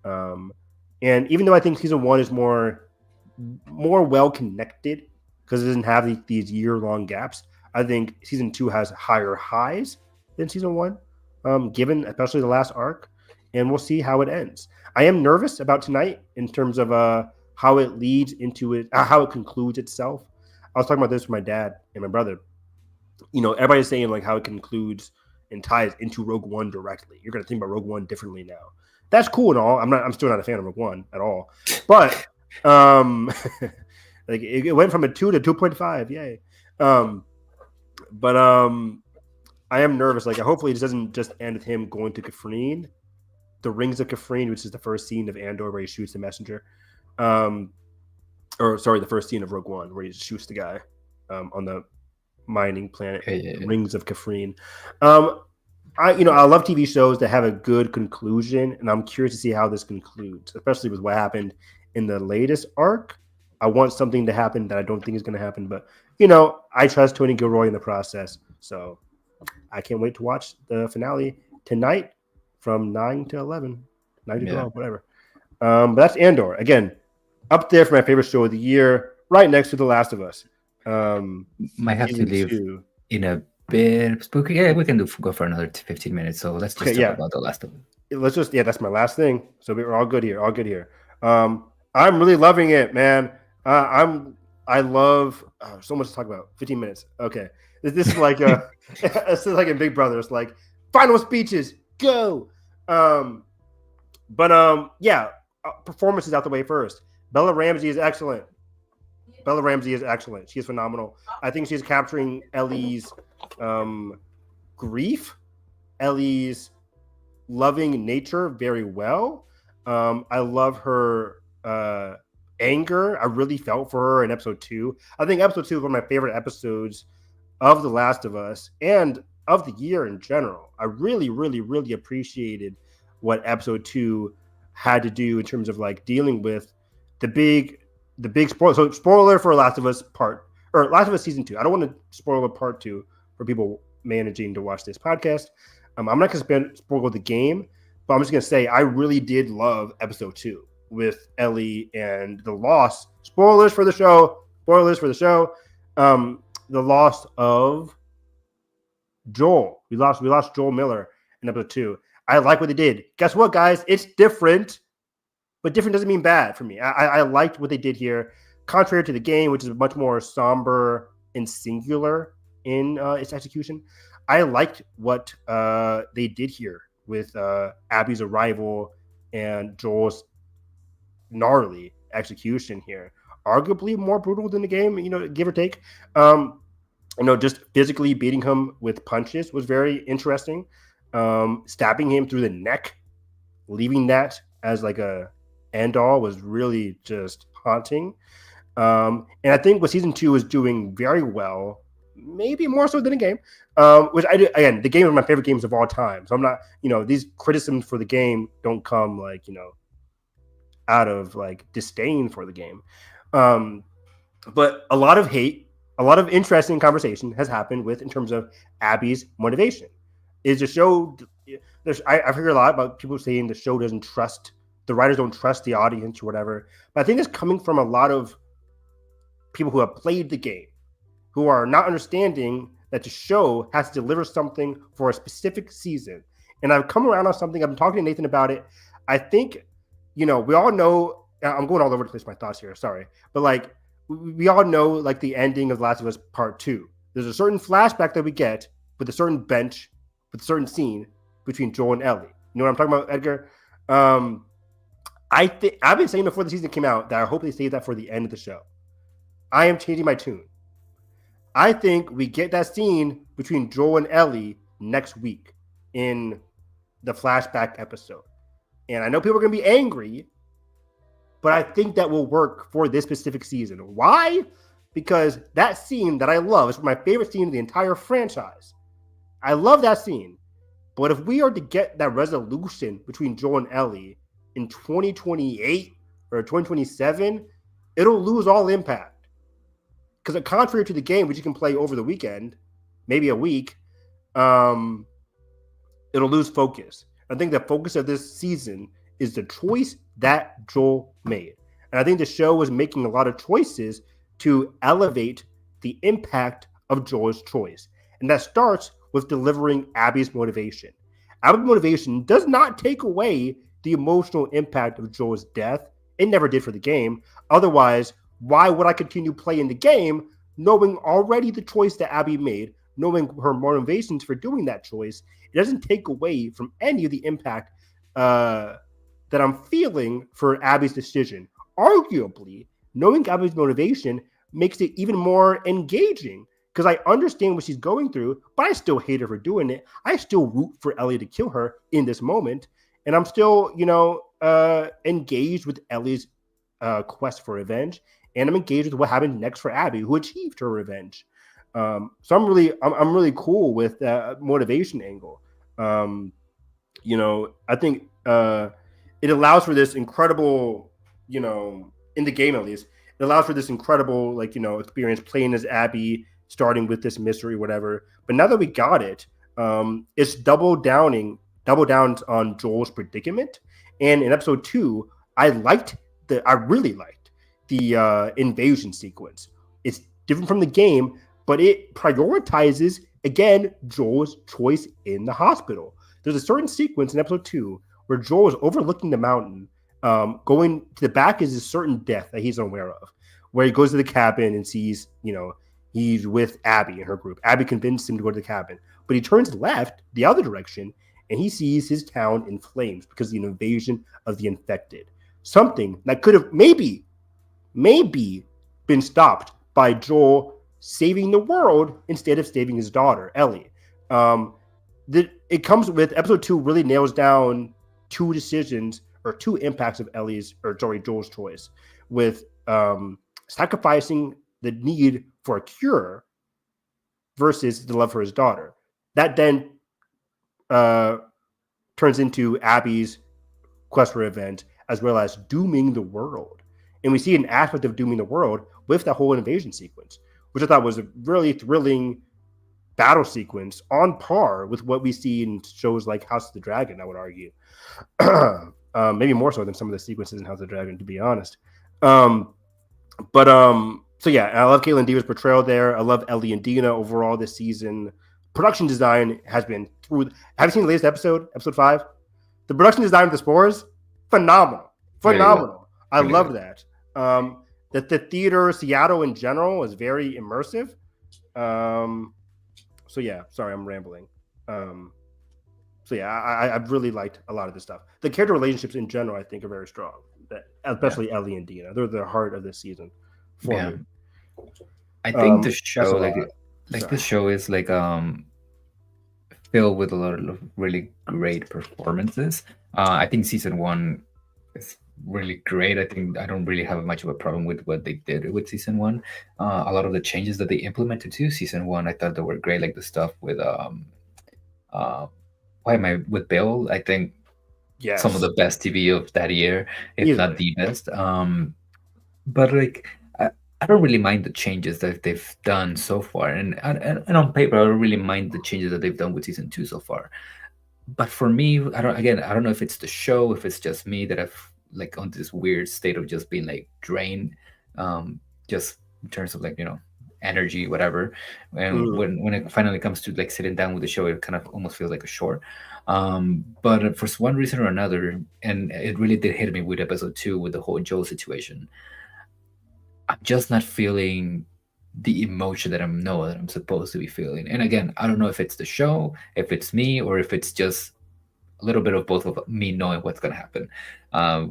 And even though I think season 1 is more well connected because it doesn't have these year-long gaps, I think season 2 has higher highs than season 1. Given especially the last arc, and we'll see how it ends. I am nervous about tonight in terms of how it leads into it, how it concludes itself. I was talking about this with my dad and my brother. Everybody's saying like how it concludes and ties into Rogue One directly. You're going to think about Rogue One differently now. That's cool and all. I'm still not a fan of Rogue One at all. But like it went from a 2 to 2.5. Yay. But I am nervous. Like hopefully it doesn't just end with him going to Kafrene, the Rings of Kafrene, which is the first scene of Andor where he shoots the messenger. The first scene of Rogue One where he shoots the guy on the mining planet, Rings of Kafrene. I love TV shows that have a good conclusion, and I'm curious to see how this concludes, especially with what happened in the latest arc. I want something to happen that I don't think is going to happen, but I trust Tony Gilroy in the process, so I can't wait to watch the finale tonight from 9 to 11, 9 to 12, whatever. But that's Andor again, up there for my favorite show of the year, right next to The Last of Us. Might have to leave in a bit spooky. Yeah, we can go for another 15 minutes. So let's just talk about The Last of Us. That's my last thing. So we're all good here. I'm really loving it, man. I love so much to talk about. 15 minutes. Okay. This is like this is like in Big Brother. It's like final speeches, go. Performance is out the way first. Bella Ramsey is excellent. She is phenomenal. I think she's capturing Ellie's grief, Ellie's loving nature very well. I love her anger. I really felt for her in episode 2. I think episode 2 is one of my favorite episodes of The Last of Us and of the year in general. I really, really, really appreciated what episode 2 had to do in terms of like dealing with the big spoiler. So spoiler for Last of Us Last of Us season 2. I don't want to spoil part 2 for people managing to watch this podcast. I'm not going to spoil the game, but I'm just going to say I really did love episode 2 with Ellie and the loss. Spoilers for the show. The loss of Joel. We lost Joel Miller in episode 2. I like what they did. Guess what, guys? It's different, but different doesn't mean bad for me. I liked what they did here, contrary to the game, which is much more somber and singular in its execution. I liked what they did here with Abby's arrival and Joel's gnarly execution here. Arguably more brutal than the game, give or take. Just physically beating him with punches was very interesting. Stabbing him through the neck, leaving that as like a end all was really just haunting. And I think what season 2 is doing very well, maybe more so than the game, which I do. Again, the game is my favorite games of all time. So I'm not, these criticisms for the game don't come like, out of like disdain for the game. But a lot of hate, a lot of interesting conversation has happened in terms of Abby's motivation. Is the show? I've heard a lot about people saying the show doesn't trust the writers, don't trust the audience or whatever. But I think it's coming from a lot of people who have played the game, who are not understanding that the show has to deliver something for a specific season. And I've come around on something. I've been talking to Nathan about it. I think, we all know. I'm going all over the place with my thoughts here. Sorry, but like we all know, like the ending of Last of Us Part 2. There's a certain flashback that we get with a certain bench, with a certain scene between Joel and Ellie. You know what I'm talking about, Edgar? I've been saying before the season came out that I hope they save that for the end of the show. I am changing my tune. I think we get that scene between Joel and Ellie next week in the flashback episode. And I know people are going to be angry, but I think that will work for this specific season. Why? Because that scene that I love is my favorite scene of the entire franchise. I love that scene. But if we are to get that resolution between Joel and Ellie in 2028 or 2027, it'll lose all impact. Because contrary to the game, which you can play over the weekend, maybe a week, it'll lose focus. I think the focus of this season is the choice that Joel made. And I think the show was making a lot of choices to elevate the impact of Joel's choice. And that starts with delivering Abby's motivation. Abby's motivation does not take away the emotional impact of Joel's death It never did for the game. Otherwise, why would I continue playing the game knowing already the choice that Abby made, knowing her motivations for doing that choice? It doesn't take away from any of the impact that I'm feeling for Abby's decision. Arguably, knowing Abby's motivation makes it even more engaging because I understand what she's going through, but I still hate her for doing it. I still root for Ellie to kill her in this moment, and I'm still, engaged with Ellie's quest for revenge, and I'm engaged with what happened next for Abby, who achieved her revenge. So I'm really cool with that motivation angle. I think it allows for this incredible, in the game at least, it allows for this incredible, experience playing as Abby, starting with this mystery, whatever. But now that we got it, it's double down on Joel's predicament. And in episode 2, I really liked the invasion sequence. It's different from the game, but it prioritizes again Joel's choice in the hospital. There's a certain sequence in episode 2 where Joel is overlooking the mountain. Going to the back is a certain death that he's unaware of, where he goes to the cabin and sees, he's with Abby and her group. Abby convinced him to go to the cabin, but he turns left the other direction and he sees his town in flames because of the invasion of the infected. Something that could have maybe been stopped by Joel saving the world instead of saving his daughter, Ellie. It comes with episode 2 really nails down two decisions or two impacts of Joel's choice with sacrificing the need for a cure versus the love for his daughter. That then turns into Abby's quest for revenge, as well as dooming the world. And we see an aspect of dooming the world with that whole invasion sequence, which I thought was a really thrilling battle sequence on par with what we see in shows like House of the Dragon, I would argue. Maybe more so than some of the sequences in House of the Dragon, to be honest. So yeah, I love Caitlin Deaver's portrayal there. I love Ellie and Dina overall this season. Production design has been through. Have you seen the latest episode 5? The production design of the Spores, phenomenal. I love that. The theater, Seattle in general, is very immersive. So yeah, sorry, I'm rambling. So yeah, I've really liked a lot of this stuff. The character relationships in general, I think, are very strong. Especially Ellie and Dina, they're the heart of this season for me. I think the show, the show is filled with a lot of really great performances. I think season 1 is really great. I think I don't really have much of a problem with what they did with season 1. A lot of the changes that they implemented to season 1, I thought they were great. Like the stuff with with Bill. I think some of the best TV of that year, if not the best. But I don't really mind the changes that they've done so far, and on paper, I don't really mind the changes that they've done with season 2 so far. But for me, I don't know if it's the show, if it's just me that I've on this weird state of just being drained, just in terms of energy, whatever. And when it finally comes to sitting down with the show, it kind of almost feels like a chore. But for one reason or another, and it really did hit me with episode 2 with the whole Joel situation, I'm just not feeling the emotion that I'm supposed to be feeling. And again, I don't know if it's the show, if it's me, or if it's just a little bit of both of me knowing what's going to happen,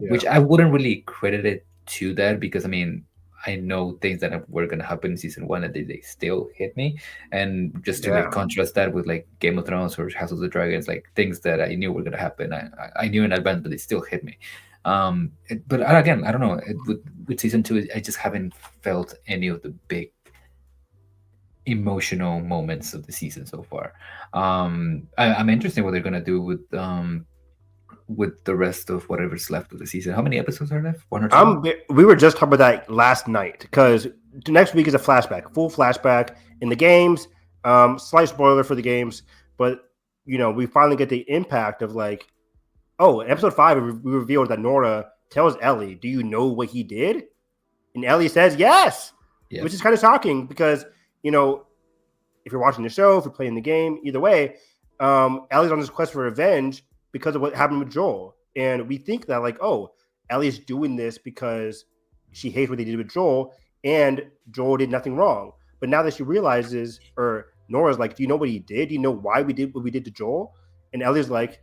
which I wouldn't really credit it to that, because I know things that were going to happen in season 1 and they still hit me. And just to contrast that with Game of Thrones or House of the Dragons, things that I knew were going to happen, I knew in advance, but they still hit me. But again, I don't know. With season 2, I just haven't felt any of the big emotional moments of the season so far. I'm interested in what they're gonna do with the rest of whatever's left of the season. How many episodes are left? 1 or 2? We were just talking about that last night, because next week is a full flashback in the games. Slight spoiler for the games, but we finally get the impact of episode 5, we revealed that Nora tells Ellie, "Do you know what he did?" And Ellie says yes, which is kind of shocking because, if you're watching the show, if you're playing the game, either way, Ellie's on this quest for revenge because of what happened with Joel. And we think that Ellie's doing this because she hates what they did with Joel, and Joel did nothing wrong. But now that she realizes, or Nora's like, do you know what he did? Do you know why we did what we did to Joel? And Ellie's like,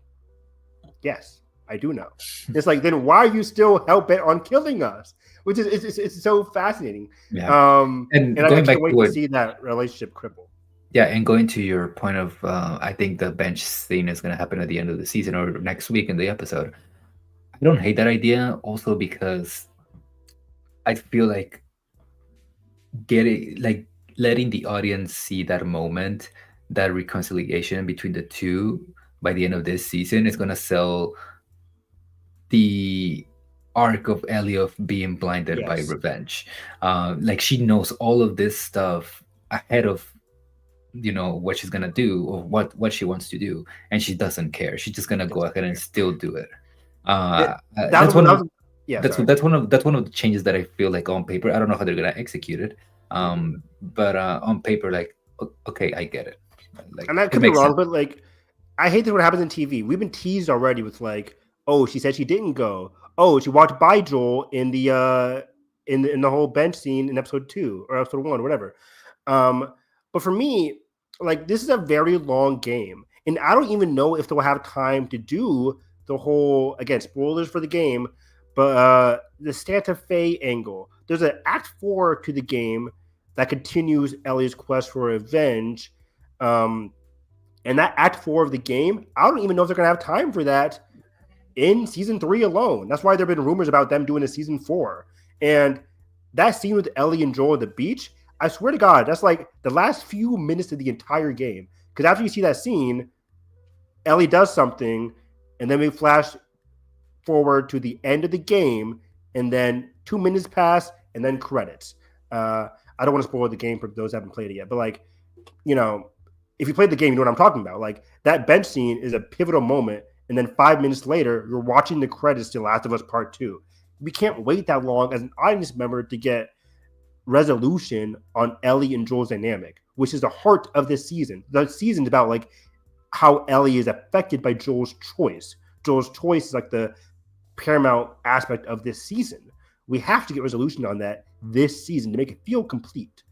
yes, I do know. It's like, then why are you still hell-bent on killing us? Which is it's so fascinating. Yeah. And I can't wait to see that relationship cripple. Yeah, and going to your point of, I think the bench scene is going to happen at the end of the season or next week in the episode. I don't hate that idea, also because I feel like letting the audience see that moment, that reconciliation between the two by the end of this season is going to sell the arc of Ellie of being blinded by revenge. Like she knows all of this stuff ahead of what she's gonna do or what she wants to do, and she doesn't care. She's just gonna go ahead and still do it. That's one of the changes that I feel like on paper. I don't know how they're gonna execute it, but on paper, like, okay, I get it. Like, and that could be wrong, but like, I hate that what happens in TV. We've been teased already with like, oh, she said she didn't go. Oh, she walked by Joel in the whole bench scene in episode 2 or episode 1, or whatever. But for me, like, this is a very long game, and I don't even know if they'll have time to do the whole, again, spoilers for the game, but the Santa Fe angle. There's an Act 4 to the game that continues Ellie's quest for revenge, and that Act 4 of the game, I don't even know if they're going to have time for that in Season 3 alone. That's why there have been rumors about them doing a Season 4. And that scene with Ellie and Joel at the beach, I swear to God, that's like the last few minutes of the entire game. Because after you see that scene, Ellie does something, and then we flash forward to the end of the game, and then 2 minutes pass, and then credits. I don't want to spoil the game for those who haven't played it yet, but like, if you played the game, you know what I'm talking about. Like, that bench scene is a pivotal moment, and then 5 minutes later, you're watching the credits to Last of Us Part 2. We can't wait that long as an audience member to get resolution on Ellie and Joel's dynamic, which is the heart of this season. The season's about like how Ellie is affected by Joel's choice. Joel's choice is like the paramount aspect of this season. We have to get resolution on that this season to make it feel complete,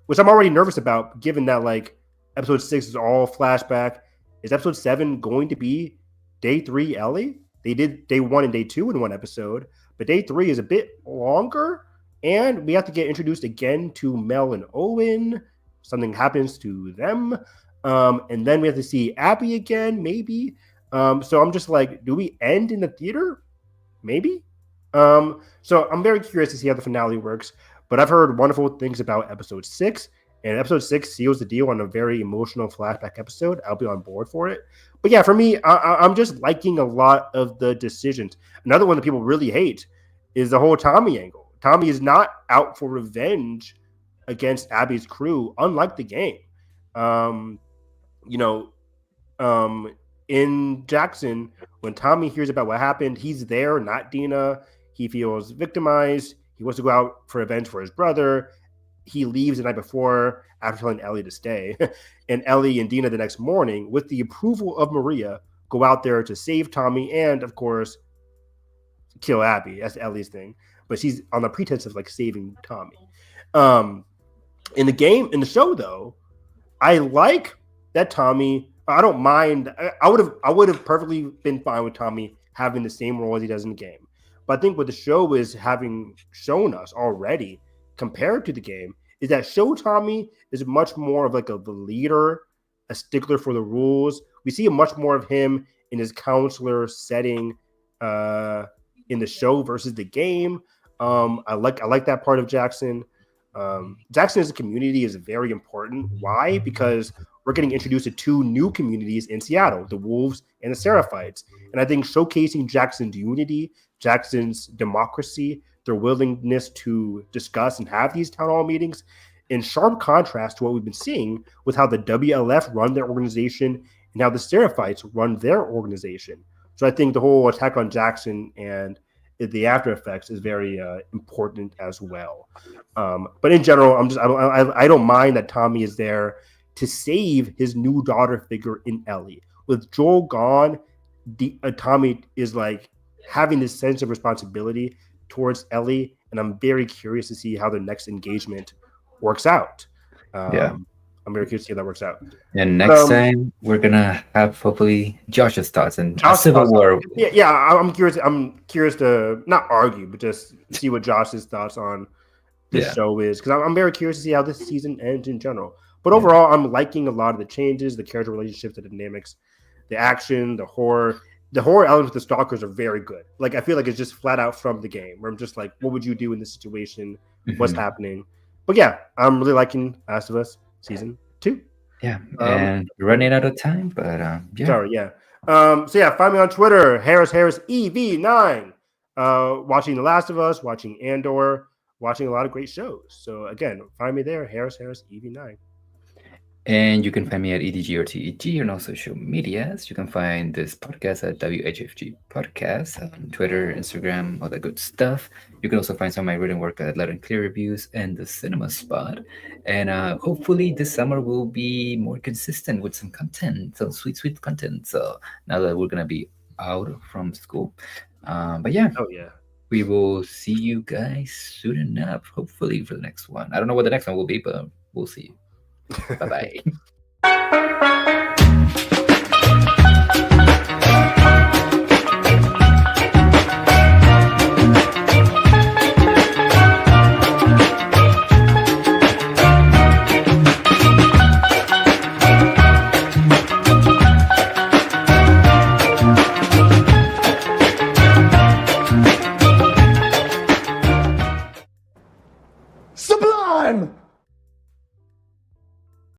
which I'm already nervous about, given that like episode 6 is all flashback. Is episode 7 going to be day 3 Ellie? They did day 1 and day 2 in one episode, but day 3 is a bit longer. And we have to get introduced again to Mel and Owen. Something happens to them. And then we have to see Abby again, maybe. So I'm just like, do we end in the theater? Maybe. So I'm very curious to see how the finale works. But I've heard wonderful things about episode 6. And episode 6 seals the deal on a very emotional flashback episode. I'll be on board for it. But yeah, for me, I'm just liking a lot of the decisions. Another one that people really hate is the whole Tommy angle. Tommy is not out for revenge against Abby's crew, unlike the game. In Jackson, when Tommy hears about what happened, he's there, not Dina. He feels victimized. He wants to go out for revenge for his brother. He leaves the night before after telling Ellie to stay. And Ellie and Dina the next morning, with the approval of Maria, go out there to save Tommy and, of course, kill Abby. That's Ellie's thing. But she's on the pretense of like saving Tommy. In the show though, I like that Tommy. I don't mind. I would have perfectly been fine with Tommy having the same role as he does in the game. But I think what the show is having shown us already, compared to the game, is that show Tommy is much more of like the leader, a stickler for the rules. We see much more of him in his counselor setting in the show versus the game. I like that part of Jackson. Jackson as a community is very important. Why? Because we're getting introduced to 2 new communities in Seattle, the Wolves and the Seraphites. And I think showcasing Jackson's unity, Jackson's democracy, their willingness to discuss and have these town hall meetings, in sharp contrast to what we've been seeing with how the WLF run their organization and how the Seraphites run their organization. So I think the whole attack on Jackson and the after effects is very important as well. But in general, I don't mind that Tommy is there to save his new daughter figure in Ellie. With Joel gone, Tommy is like having this sense of responsibility towards Ellie, and I'm very curious to see how the next engagement works out. Yeah. I'm very curious to see how that works out. And next Um, time we're gonna have hopefully Josh's thoughts and a Josh, Civil War. yeah, I'm curious. I'm curious to not argue, but just see what Josh's thoughts on this Yeah. show is, because I'm very curious to see how this season ends in general. But Yeah. overall, I'm liking a lot of the changes, the character relationships, the dynamics, the action, the horror. The horror elements with the stalkers are very good. Like I feel like it's just flat out from the game, where I'm just like, what would you do in this situation? What's Mhm. happening? But yeah, I'm really liking Last of Us season 2. Yeah, and we're running out of time, but yeah. Sorry, yeah. So yeah, find me on Twitter, Harris EV9. Watching The Last of Us, watching Andor, watching a lot of great shows. So again, find me there, Harris EV9. And you can find me at EDGRTEG on all social medias. You can find this podcast at WHFG Podcast on Twitter, Instagram, all that good stuff. You can also find some of my written work at Loud and Clear Reviews and the Cinema Spot. And hopefully this summer we'll be more consistent with some content, some sweet content. So now that we're going to be out from school. But yeah. Oh yeah. We will see you guys soon enough, hopefully, for the next one. I don't know what the next one will be, but we'll see you. Bye bye.